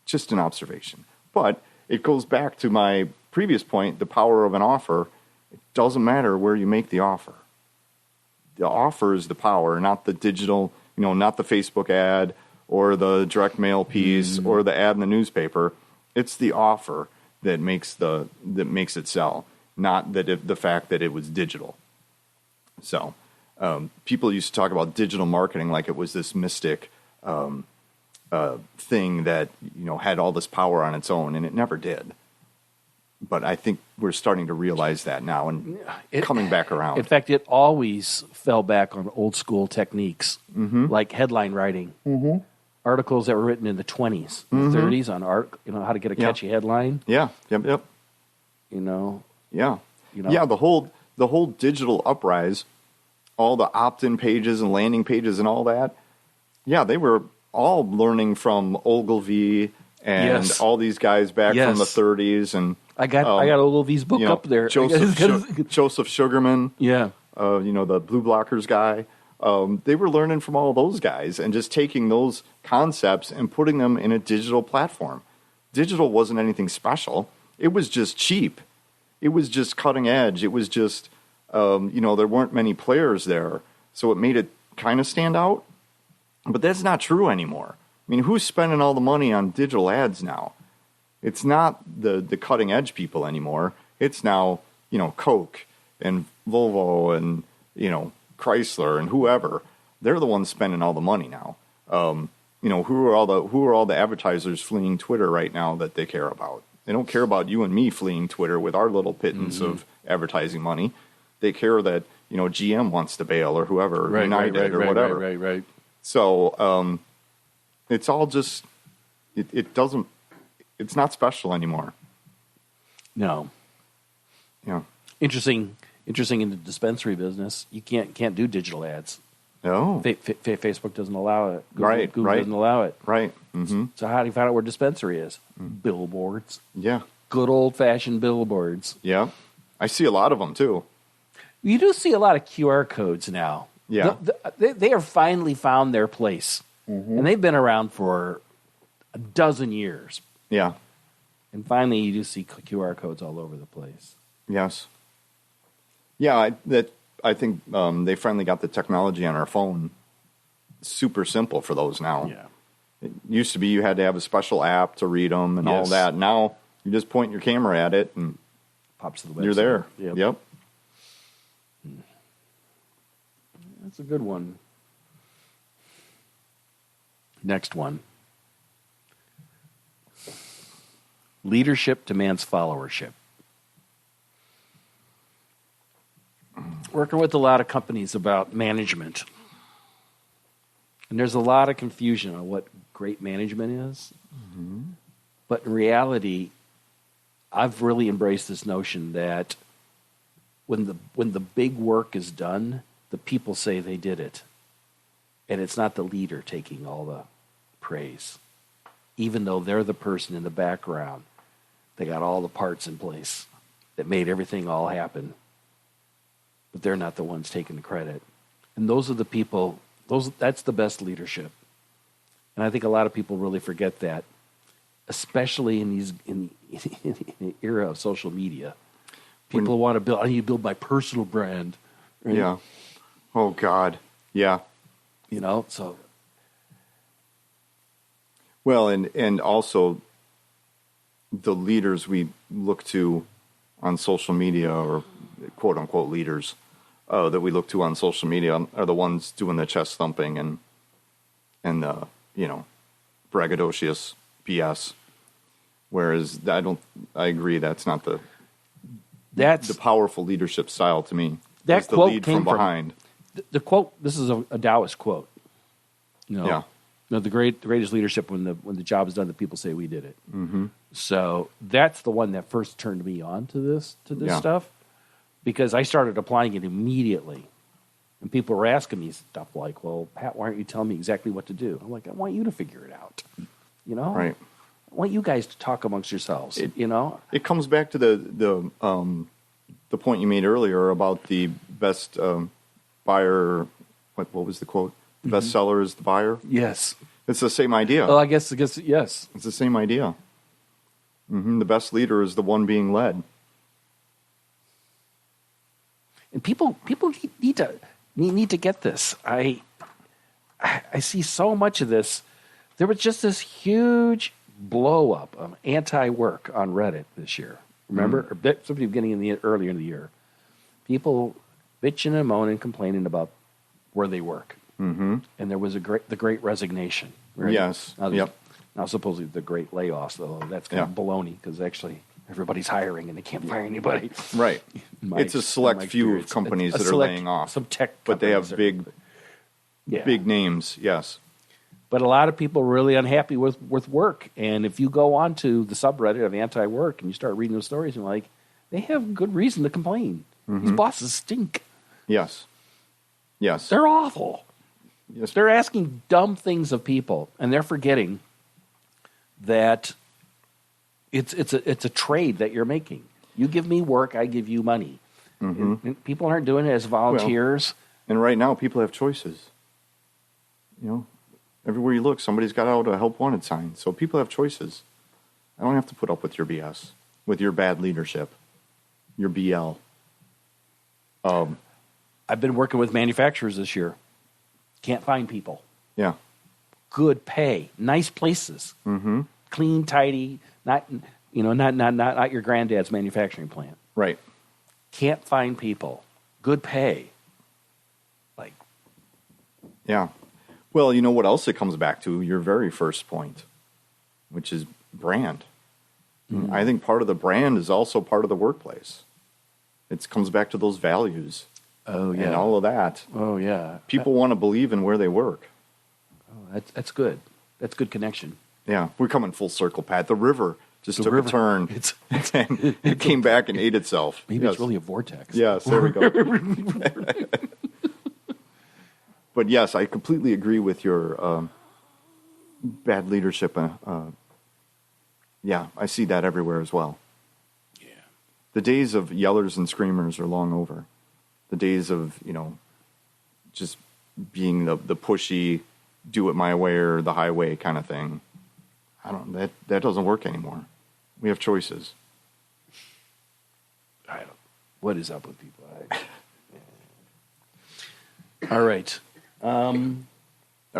Just an observation. But it goes back to my previous point, the power of an offer. It doesn't matter where you make the offer. The offer is the power, not the digital, not the Facebook ad or the direct mail piece or the ad in the newspaper. It's the offer that makes it sell, not the fact that it was digital. So people used to talk about digital marketing like it was this mystic thing that had all this power on its own, and it never did. But I think we're starting to realize that now and coming back around. In fact, it always fell back on old school techniques, like headline writing. Articles that were written in the 20s, the 30s on how to get a catchy headline. Yeah. Yep. Yeah. The whole digital uprise, all the opt-in pages and landing pages and all that. Yeah, they were all learning from Ogilvy and all these guys back from the 30s. And I got Ogilvy's book up there. Joseph Sugarman. Yeah. The Blue Blockers guy. They were learning from all those guys and just taking those concepts and putting them in a digital platform. Digital wasn't anything special. It was just cheap. It was just cutting edge. It was just, there weren't many players there. So it made it kind of stand out. But that's not true anymore. I mean, who's spending all the money on digital ads now? It's not the cutting edge people anymore. It's now, Coke and Volvo and, Chrysler and whoever. They're the ones spending all the money now. who are all the advertisers fleeing Twitter right now that they care about? They don't care about you and me fleeing Twitter with our little pittance of advertising money. They care that, GM wants to bail or whoever, United or whatever. Right. So it's all just, it's not special anymore. No. Yeah. Interesting in the dispensary business. You can't do digital ads. No. Facebook doesn't allow it. Google right. doesn't allow it. Right. Mm-hmm. So how do you find out where dispensary is? Billboards. Yeah. Good old-fashioned billboards. Yeah. I see a lot of them, too. You do see a lot of QR codes now. Yeah. They have finally found their place. Mm-hmm. And they've been around for a dozen years. Yeah. And finally, you do see QR codes all over the place. Yes. Yeah, I think they finally got the technology on our phone super simple for those now. Yeah. It used to be you had to have a special app to read them and all that. Now you just point your camera at it and pops to the website. You're there. Yep. That's a good one. Next one. Leadership demands followership. Working with a lot of companies about management. And there's a lot of confusion on what great management is. Mm-hmm. But in reality, I've really embraced this notion that when the big work is done, the people say they did it. And it's not the leader taking all the praise. Even though they're the person in the background, they got all the parts in place that made everything all happen. But they're not the ones taking the credit. And those are the people, that's the best leadership. And I think a lot of people really forget that, especially in the era of social media. People want to build, I need to build my personal brand. Right? Yeah. Oh, God. Yeah. So. Well, and also the leaders we look to on social media, or quote unquote leaders that we look to on social media, are the ones doing the chest thumping and the braggadocious BS. Whereas I agree that's not the powerful leadership style to me. That it's the quote lead came from behind. The quote. This is a Taoist quote. Yeah. The greatest leadership when the job is done, the people say we did it. Mm-hmm. So that's the one that first turned me on to this stuff, because I started applying it immediately, and people were asking me stuff like, "Well, Pat, why aren't you telling me exactly what to do?" I'm like, "I want you to figure it out." Right. I want you guys to talk amongst yourselves. It comes back to the point you made earlier about the best buyer. What was the quote? The best seller is the buyer. Yes, it's the same idea. Well, I guess yes, it's the same idea. Mm-hmm. The best leader is the one being led. And people need to get this. I see so much of this. There was just this huge blow up of anti-work on Reddit this year. Remember, somebody beginning earlier in the year, people bitching and moaning, complaining about where they work. Mm-hmm. And there was the great resignation. Right? Yes. Now supposedly the great layoffs, though that's kind of baloney, because actually everybody's hiring and they can't fire anybody. Right. It's a select few of companies that are laying off. Some tech, but they have big names. Yes. But a lot of people are really unhappy with work. And if you go on to the subreddit of anti-work and you start reading those stories, and like, they have good reason to complain. Mm-hmm. These bosses stink. Yes. They're awful. Yes. They're asking dumb things of people, and they're forgetting that it's a trade that you're making. You give me work, I give you money. Mm-hmm. And people aren't doing it as volunteers. Well, and right now, people have choices. Everywhere you look, somebody's got out a help wanted sign. So people have choices. I don't have to put up with your BS, with your bad leadership, your BL. I've been working with manufacturers this year. Can't find people. Yeah. Good pay, nice places, clean, tidy. Not your granddad's manufacturing plant. Right. Can't find people. Good pay. Yeah. Well, you know what else it comes back to? Your very first point, which is brand. I think part of the brand is also part of the workplace. It comes back to those values. Oh, yeah. And all of that. Oh, yeah. People want to believe in where they work. Oh, that's good. That's good connection. Yeah, we're coming full circle, Pat. The river just took a turn. And it came back and ate itself. Maybe it's really a vortex. Yes, there we go. But yes, I completely agree with your bad leadership. Yeah, I see that everywhere as well. Yeah. The days of yellers and screamers are long over. The days of, just being the pushy, do it my way or the highway kind of thing. That doesn't work anymore. We have choices. What is up with people? All right. Are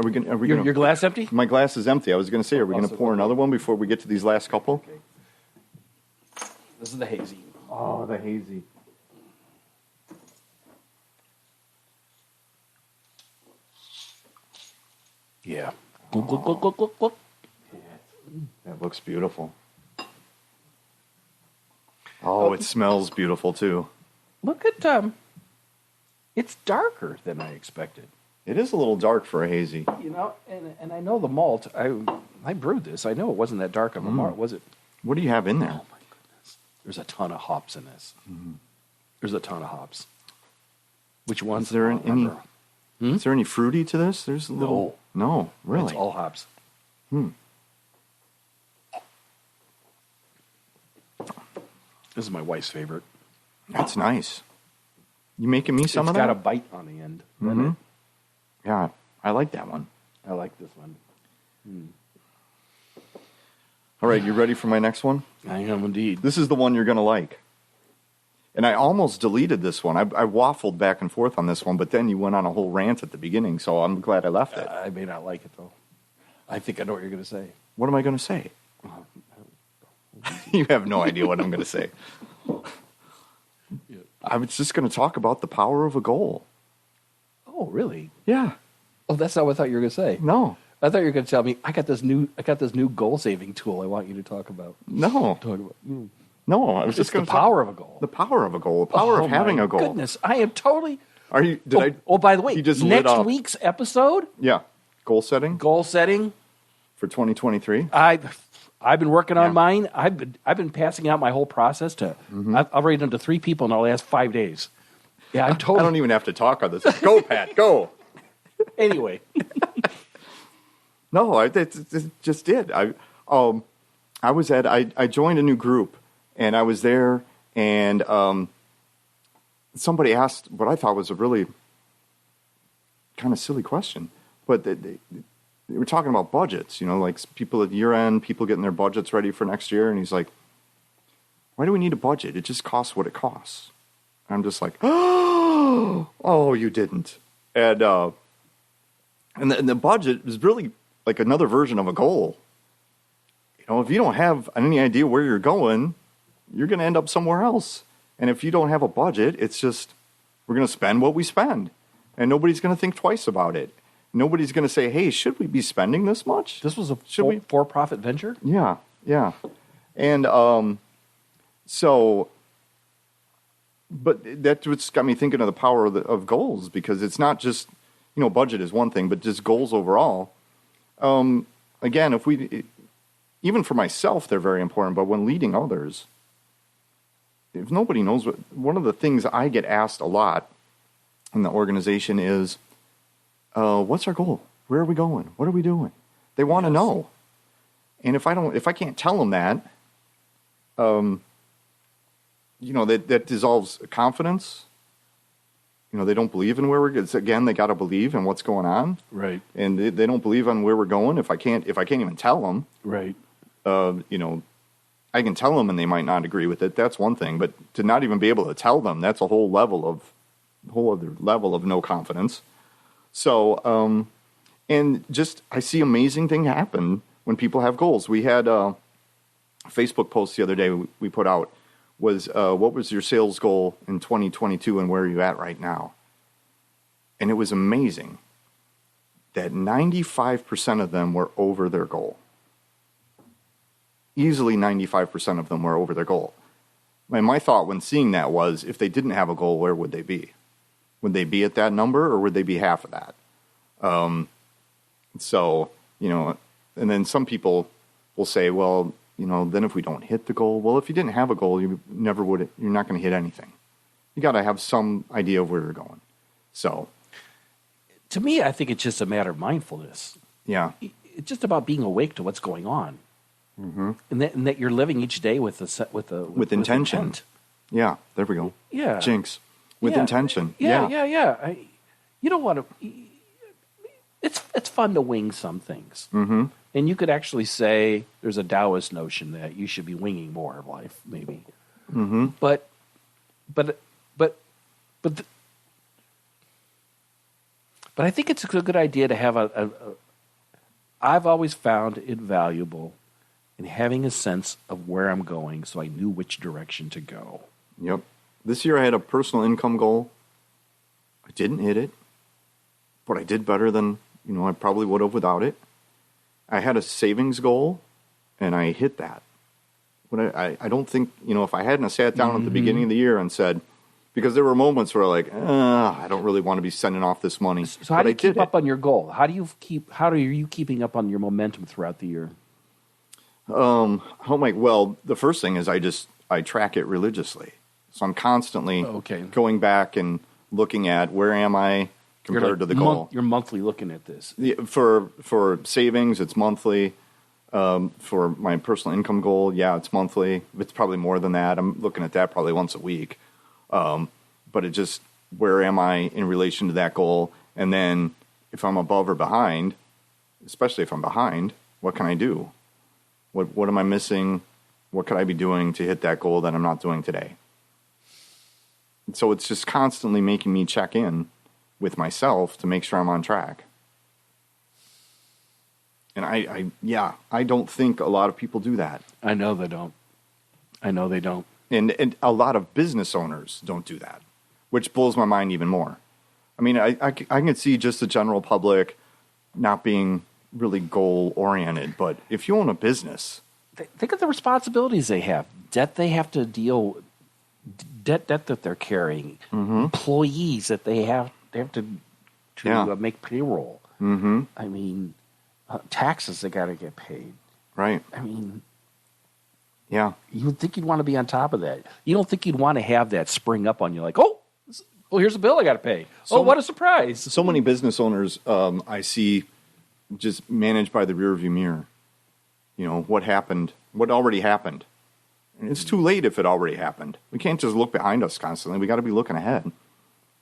we gonna? Your glass empty? My glass is empty. I was going to say, are we going to pour another one before we get to these last couple? Okay. This is the hazy. Oh, the hazy. Yeah. Look. That looks beautiful. Oh, it smells beautiful too. Look at it's darker than I expected. It is a little dark for a hazy. And I know the malt. I brewed this. I know it wasn't that dark of a malt, was it? What do you have in there? Oh my goodness! There's a ton of hops in this. There's a ton of hops. Which ones? Is there Is there any fruity to this? There's a little. No, really. It's all hops. This is my wife's favorite. That's nice. You making me some of that? It's got a bite on the end. Mm-hmm. Yeah, I like that one. I like this one. All right, you ready for my next one? I am indeed. This is the one you're going to like. And I almost deleted this one. I waffled back and forth on this one, but then you went on a whole rant at the beginning, so I'm glad I left it. I may not like it, though. I think I know what you're going to say. What am I going to say? You have no idea what I'm going to say. I was just going to talk about the power of a goal. Oh, really? Yeah. Oh, that's not what I thought you were going to say. No. I thought you were going to tell me I got this new goal saving tool I want you to talk about. No. No, I was just going to the power of a goal. The power of a goal. The power of having a goal. Goodness, I am totally. Are you? By the way, just next week's episode. Yeah, goal setting. Goal setting for 2023. I've been working on mine. I've been passing out my whole process to. I've rated them to 3 people in the last 5 days. Yeah, I'm totally. I don't even have to talk on this. Go, Pat. Go. Anyway. No, I just did. I joined a new group, and I was there, and somebody asked what I thought was a really kind of silly question, but they were talking about budgets, like people at year end, people getting their budgets ready for next year, and he's like, "Why do we need a budget? It just costs what it costs." I'm just like, "Oh, you didn't," and the budget is really like another version of a goal. If you don't have any idea where you're going, you're going to end up somewhere else. And if you don't have a budget, it's just, we're going to spend what we spend. And nobody's going to think twice about it. Nobody's going to say, hey, should we be spending this much? This was a for-profit venture? Yeah. And but that's what's got me thinking of the power of goals, because it's not just, budget is one thing, but just goals overall. Again, even for myself, they're very important, but when leading others, if nobody knows one of the things I get asked a lot in the organization is, what's our goal? Where are we going? What are we doing? They want to know. And if I can't tell them that, that dissolves confidence. They don't believe in where we're going. Again, they got to believe in what's going on. Right. And they don't believe on where we're going. If I can't even tell them. Right. I can tell them and they might not agree with it. That's one thing. But to not even be able to tell them, that's a whole other level of no confidence. So, and just, I see amazing thing happen when people have goals. We had a Facebook post the other day we put out was, what was your sales goal in 2022 and where are you at right now? And it was amazing. that 95% of them were over their goal. Easily 95% of them were over their goal. And my thought when seeing that was, if they didn't have a goal, where would they be? Would they be at that number, or would they be half of that? So, and then some people will say, well, then if we don't hit the goal, well, if you didn't have a goal, you're not going to hit anything. You got to have some idea of where you're going. So, to me, I think it's just a matter of mindfulness. Yeah. It's just about being awake to what's going on. Mm-hmm. And that you're living each day with intention. Intent. Yeah, there we go. Yeah. Jinx. With intention. Yeah. You don't want to... It's fun to wing some things. Mm-hmm. And you could actually say there's a Taoist notion that you should be winging more of life, maybe. Mm-hmm. But I think it's a good idea to have I've always found it valuable in having a sense of where I'm going so I knew which direction to go. Yep. This year I had a personal income goal. I didn't hit it, but I did better than, I probably would have without it. I had a savings goal, and I hit that. But I don't think, if I hadn't sat down at the beginning of the year and said, because there were moments where I don't really want to be sending off this money. So how do you keep up on your goal? How are you keeping up on your momentum throughout the year? Well, the first thing is I track it religiously. So I'm constantly going back and looking at where am I compared to the goal. You're monthly looking at this. For savings, it's monthly. For my personal income goal, it's monthly. It's probably more than that. I'm looking at that probably once a week. But it just, where am I in relation to that goal? And then if I'm above or behind, especially if I'm behind, what can I do? What am I missing? What could I be doing to hit that goal that I'm not doing today? And so it's just constantly making me check in with myself to make sure I'm on track. And I don't think a lot of people do that. I know they don't. And a lot of business owners don't do that, which blows my mind even more. I mean, I can see just the general public not being really goal-oriented, but if you own a business... Think of the responsibilities they have. Debt they have to deal... Debt that they're carrying. Mm-hmm. Employees that they have to make payroll. Mm-hmm. I mean, taxes they got to get paid. Right. I mean... Yeah. You would think you'd want to be on top of that. You don't think you'd want to have that spring up on you like, oh, here's a bill I got to pay. What a surprise. So many business owners I see just managed by the rearview mirror. What happened, what already happened. And it's too late if it already happened. We can't just look behind us constantly. We got to be looking ahead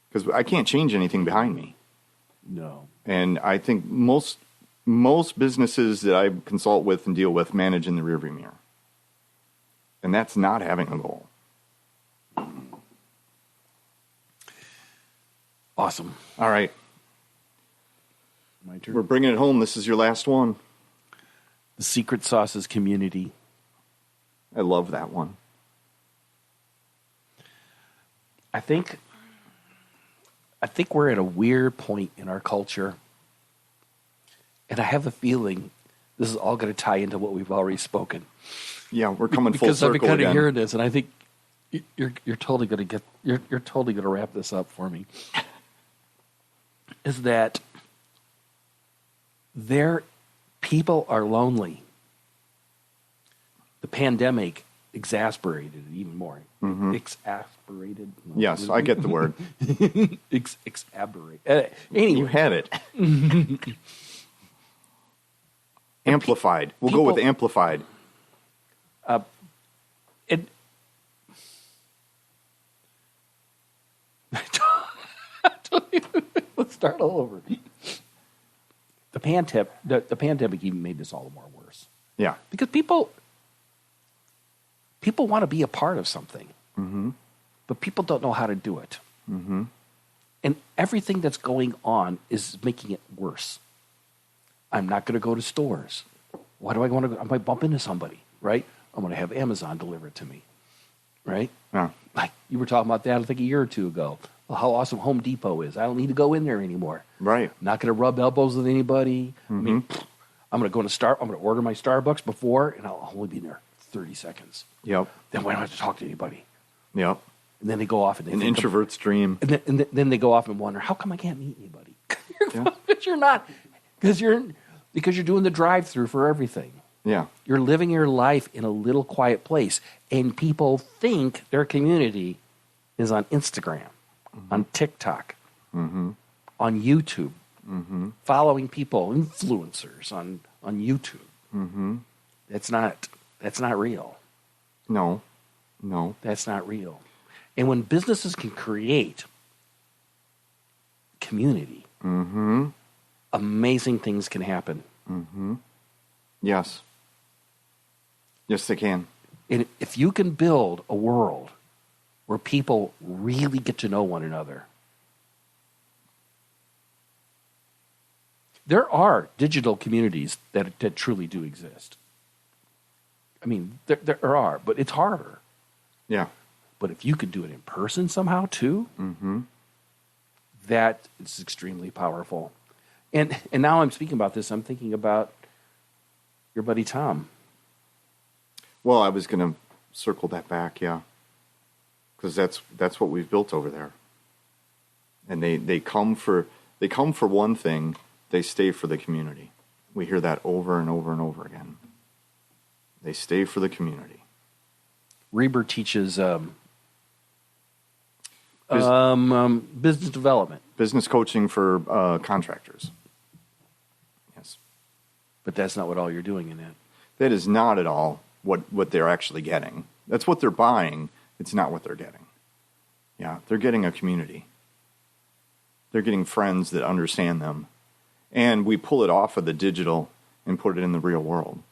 because I can't change anything behind me. No. And I think most businesses that I consult with and deal with manage in the rearview mirror. And that's not having a goal. Awesome. All right. My turn. We're bringing it home. This is your last one. The secret sauce is community. I love that one. I think we're at a weird point in our culture. And I have a feeling this is all going to tie into what we've already spoken. Yeah, we're coming full circle again. Because I've been kind of hearing this, and I think you're totally going to you're totally going to wrap this up for me. Is that people are lonely. The pandemic exasperated it even more. Mm-hmm. Exasperated. No, yes, I get the word. Exasperated. Anyway. You had it. Amplified. We'll go with amplified. Let's start all over. The pandemic even made this all the more worse. Yeah, because people want to be a part of something, mm-hmm. but people don't know how to do it. Mm-hmm. And everything that's going on is making it worse. I'm not going to go to stores. Why do I want to go? I might bump into somebody, right? I'm going to have Amazon deliver it to me, right? Yeah. Like you were talking about that, I think, a year or two ago. how awesome Home Depot is. I don't need to go in there anymore. Right. I'm not going to rub elbows with anybody. I mean, I'm going to I'm going to order my Starbucks before, and I'll only be in there 30 seconds. Yep. Then why don't I have to talk to anybody? Yep. And then they go off and they An introvert's dream. And then they go off and wonder, how come I can't meet anybody? Yeah. Because you're doing the drive-through for everything. Yeah. You're living your life in a little quiet place, and people think their community is on Instagram, on TikTok, on YouTube, following people, influencers on YouTube. That's not real. No. That's not real. And when businesses can create community, amazing things can happen. Yes. Yes, they can. And if you can build a world where people really get to know one another, there are digital communities that truly do exist. I mean, there are, but it's harder. Yeah. But if you could do it in person somehow too, that is extremely powerful. And now I'm speaking about this, I'm thinking about your buddy Tom. Well, I was going to circle that back, yeah, because that's what we've built over there. And they come for one thing, they stay for the community. We hear that over and over and over again. They stay for the community. Reber teaches business development. Business coaching for contractors. Yes. But that's not what all you're doing in that. That is not at all what they're actually getting. That's what they're buying. It's not what they're getting. Yeah, they're getting a community. They're getting friends that understand them. And we pull it off of the digital and put it in the real world.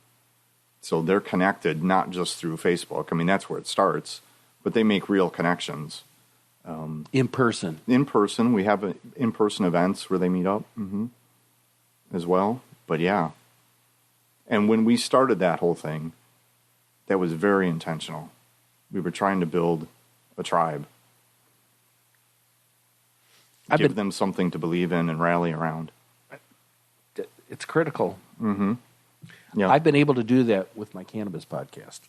So they're connected not just through Facebook. I mean, that's where it starts. But they make real connections. In person. In person. We have in-person events where they meet up as well. But yeah. And when we started that whole thing, that was very intentional. We were trying to build a tribe. Give them something to believe in and rally around. It's critical. Yeah. I've been able to do that with my cannabis podcast.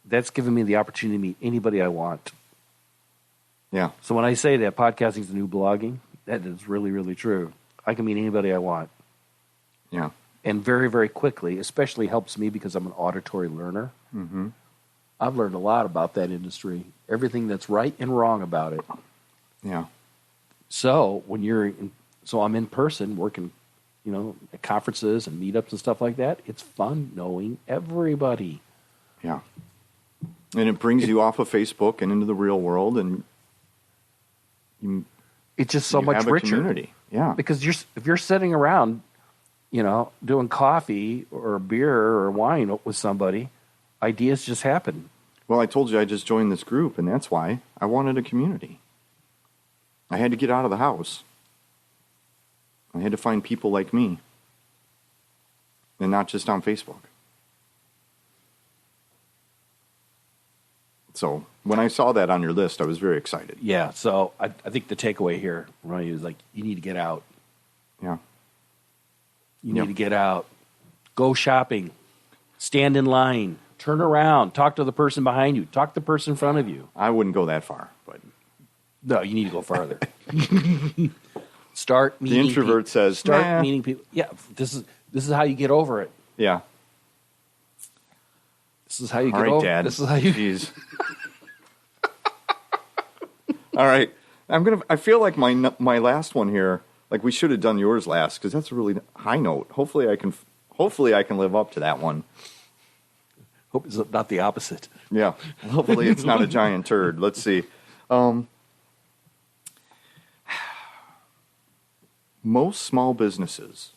That's given me the opportunity to meet anybody I want. Yeah. So when I say that podcasting is the new blogging, that is really, really true. I can meet anybody I want. Yeah. And very, very quickly, especially helps me because I'm an auditory learner. I've learned a lot about that industry, everything that's right and wrong about it. Yeah. So I'm in person working, at conferences and meetups and stuff like that. It's fun knowing everybody. Yeah. And it brings you off of Facebook and into the real world, and it's just so much have a richer. Community. Yeah. Because if you're sitting around, doing coffee or a beer or wine with somebody, ideas just happen. Well, I told you I just joined this group, and that's why I wanted a community. I had to get out of the house. I had to find people like me, and not just on Facebook. So when I saw that on your list, I was very excited. Yeah, so I think the takeaway here, Ronnie, is like, you need to get out. Yeah. You need to get out. Go shopping. Stand in line. Turn around. Talk to the person behind you. Talk to the person in front of you. I wouldn't go that far, but no, you need to go farther. Start meeting the introvert people. says, Start meeting people. Yeah, this is how you get over it. Yeah. This is how you All get right, over it. Dad. This is how you. Jeez. All right. I feel like my last one here, like we should have done yours last, because that's a really high note. Hopefully I can live up to that one. Hope it's not the opposite. Yeah. Hopefully it's not a giant turd. Let's see. Most small businesses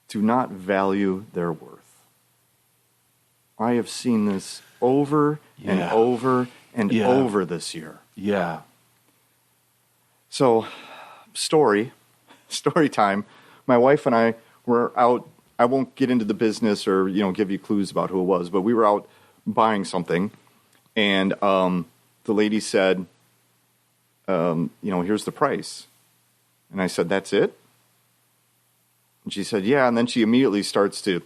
do not value their worth. I have seen this over and over and over this year. Yeah. So, story time. My wife and I were out. I won't get into the business or give you clues about who it was, but we were out buying something, and the lady said, here's the price. And I said, that's it? And she said, yeah. And then she immediately starts to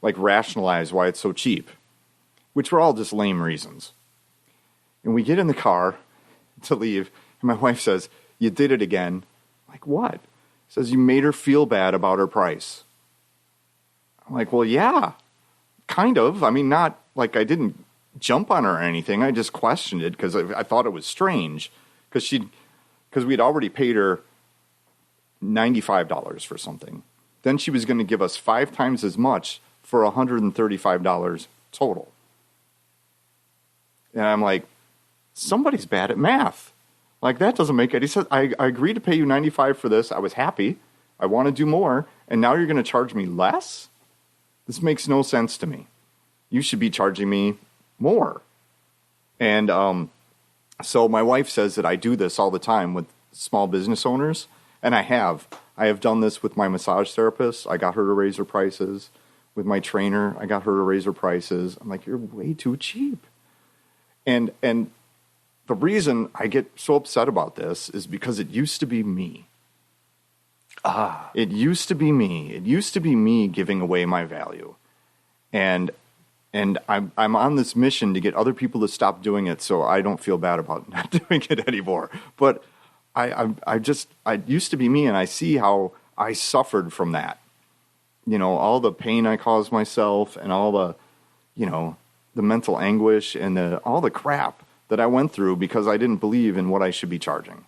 rationalize why it's so cheap, which were all just lame reasons. And we get in the car to leave, and my wife says, you did it again. I'm like, what? Says, you made her feel bad about her price. I'm like, well, yeah, kind of. I mean, not like I didn't jump on her or anything. I just questioned it because I thought it was strange because we'd already paid her $95 for something. Then she was going to give us 5 times as much for $135 total. And I'm like, somebody's bad at math. Like, that doesn't make any sense. I agreed to pay you $95 for this. I was happy. I want to do more. And now you're going to charge me less? This makes no sense to me. You should be charging me more. And so my wife says that I do this all the time with small business owners. And I have done this with my massage therapist. I got her to raise her prices. With my trainer, I got her to raise her prices. I'm like, you're way too cheap. And the reason I get so upset about this is because it used to be me. It used to be me. It used to be me giving away my value. And I'm on this mission to get other people to stop doing it so I don't feel bad about not doing it anymore. But I used to be me, and I see how I suffered from that. All the pain I caused myself and all the, the mental anguish and all the crap that I went through because I didn't believe in what I should be charging.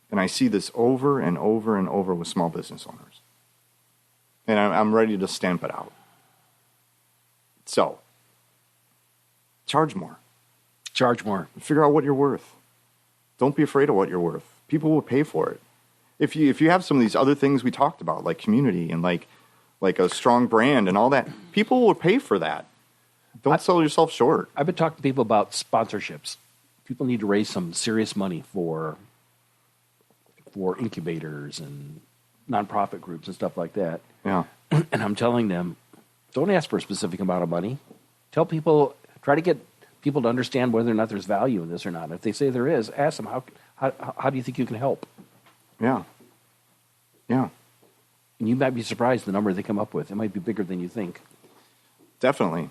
And I see this over and over and over with small business owners. And I'm ready to stamp it out. So, charge more. Charge more. Figure out what you're worth. Don't be afraid of what you're worth. People will pay for it. If you have some of these other things we talked about, like community and like a strong brand and all that, people will pay for that. Don't sell yourself short. I've been talking to people about sponsorships. People need to raise some serious money for incubators and nonprofit groups and stuff like that. Yeah. And I'm telling them, don't ask for a specific amount of money. Tell people, try to get people to understand whether or not there's value in this or not. If they say there is, ask them, how do you think you can help? Yeah. Yeah. And you might be surprised the number they come up with. It might be bigger than you think. Definitely.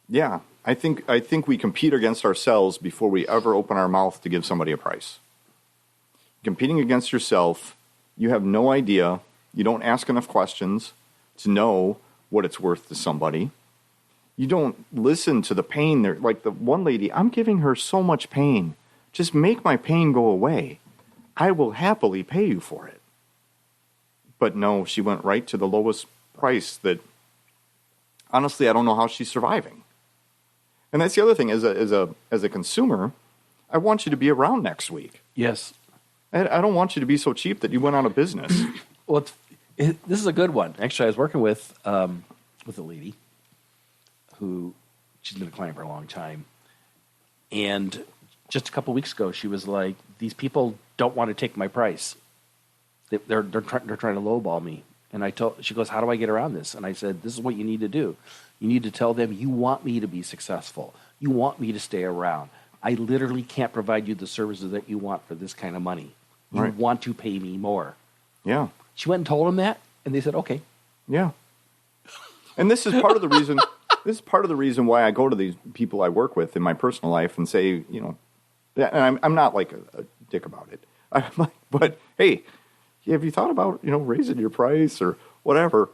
Yeah. I think we compete against ourselves before we ever open our mouth to give somebody a price. Competing against yourself, you have no idea. You don't ask enough questions to know what it's worth to somebody. You don't listen to the pain. There, like the one lady, I'm giving her so much pain. Just make my pain go away. I will happily pay you for it. But no, she went right to the lowest price that, honestly, I don't know how she's surviving. And that's the other thing. As a consumer, I want you to be around next week. Yes. I don't want you to be so cheap that you went out of business. Well, this is a good one. Actually, I was working with a lady who, she's been a client for a long time. And just a couple weeks ago, she was like, these people don't want to take my price. They're trying to lowball me. And she goes, how do I get around this? And I said, this is what you need to do. You need to tell them you want me to be successful. You want me to stay around. I literally can't provide you the services that you want for this kind of money. You want to pay me more. Yeah. She went and told them that, and they said, okay. Yeah. And this is part of the reason. This is part of the reason why I go to these people I work with in my personal life and say, and I'm not like a dick about it. I'm like, but hey, have you thought about raising your price or whatever,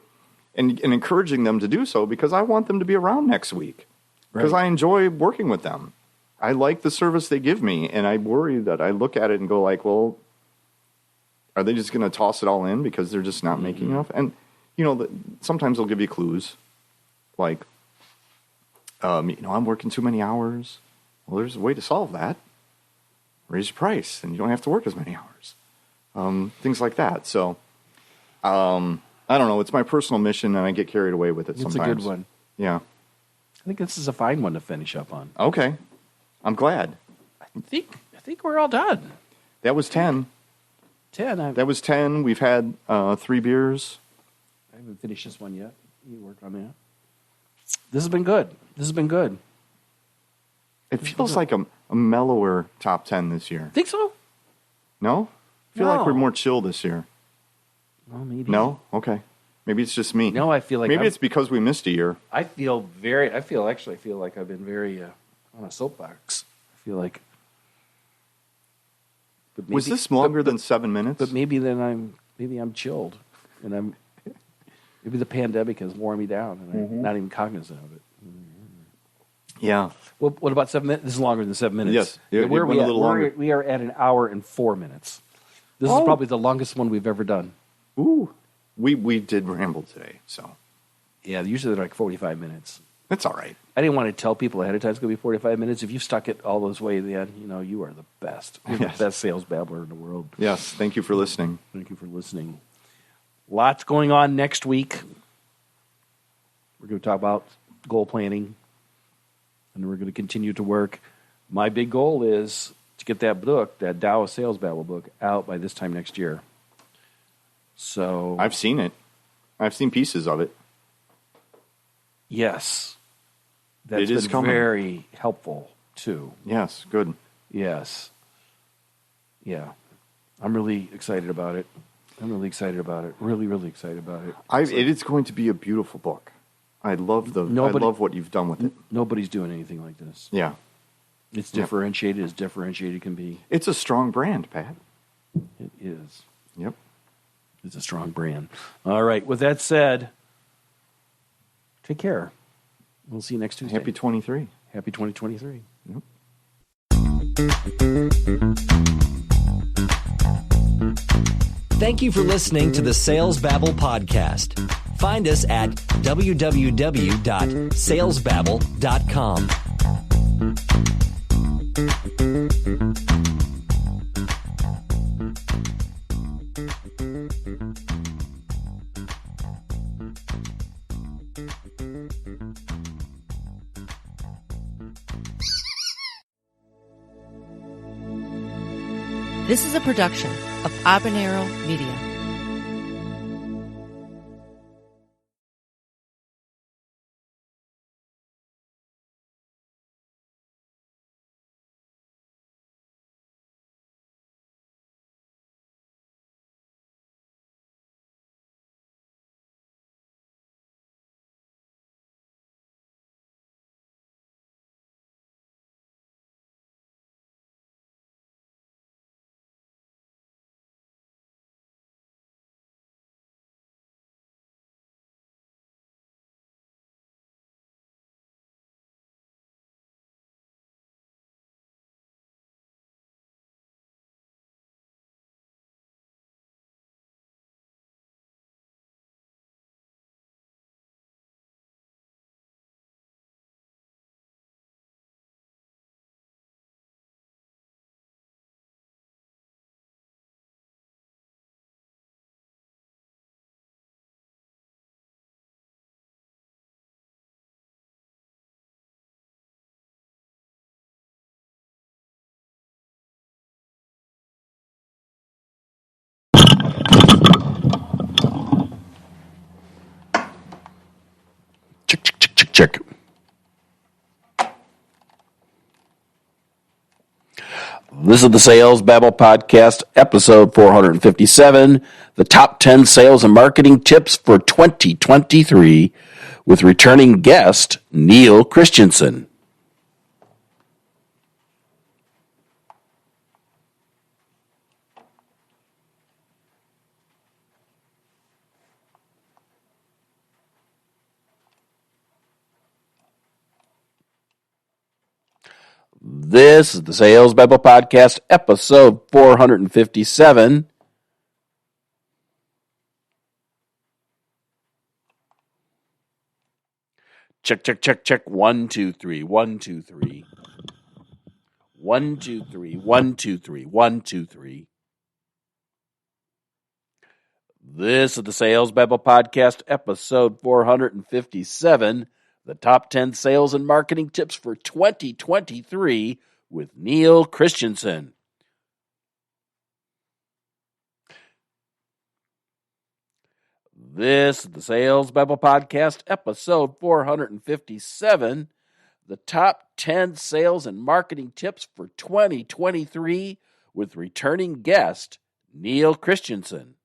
and encouraging them to do so because I want them to be around next week because I enjoy working with them. I like the service they give me, and I worry that I look at it and go like, well, are they just going to toss it all in because they're just not making enough? And, sometimes they'll give you clues like, I'm working too many hours. Well, there's a way to solve that. Raise your price, and you don't have to work as many hours. Things like that. So, I don't know. It's my personal mission, and I get carried away with it sometimes. It's a good one. Yeah. I think this is a fine one to finish up on. Okay. I'm glad. I think we're all done. That was 10. 10. That was 10. We've had 3 beers. I haven't finished this one yet. You work on that. This has been good. It feels like a mellower top 10 this year. Think so? No? I feel like we're more chill this year. Well, maybe. No? Okay. Maybe it's just me. No, I feel like maybe it's because we missed a year. I feel like I've been very on a soapbox. I feel like. But maybe, was this longer than 7 minutes? But maybe I'm chilled, and maybe the pandemic has worn me down, and I'm not even cognizant of it. Yeah. Well, what about 7 minutes? This is longer than 7 minutes. Yes. It went a little longer. We are at an hour and 4 minutes. This is probably the longest one we've ever done. Ooh. We did ramble today, so. Yeah, usually they're like 45 minutes. That's all right. I didn't want to tell people ahead of time it's going to be 45 minutes. If you stuck it all those way, then you are the best. You're the best sales babbler in the world. Yes. Thank you for listening. Thank you for listening. Lots going on next week. We're going to talk about goal planning, and we're going to continue to work. My big goal is to get that book, that Tao of Sales Babble book, out by this time next year. So I've seen it. I've seen pieces of it. Yes. That's it is been coming. Very helpful, too. Yes, good. Yes. Yeah. I'm really excited about it. Really, really excited about it. It is going to be a beautiful book. I love what you've done with it. Nobody's doing anything like this. Yeah. It's differentiated as differentiated can be. It's a strong brand, Pat. It is. Yep. It's a strong brand. All right. With that said, take care. We'll see you next Tuesday. Happy 23. Happy 2023. Yep. Thank you for listening to the Sales Babble podcast. Find us at www.salesbabble.com. This is a production of Habanero Media. Check. This is the Sales Babble Podcast, episode 457, the top 10 sales and marketing tips for 2023, with returning guest Neil Kristianson. This is the Sales Babble Podcast, episode 457. Check. 1, 2, 3. 1, 2, 3. 1, 2, 3. 1, 2, 3. 1, 2, 3. This is the Sales Babble Podcast, episode 457. The top 10 sales and marketing tips for 2023 with Neil Kristianson. This is the Sales Babble Podcast, episode 457. the top 10 sales and marketing tips for 2023 with returning guest Neil Kristianson.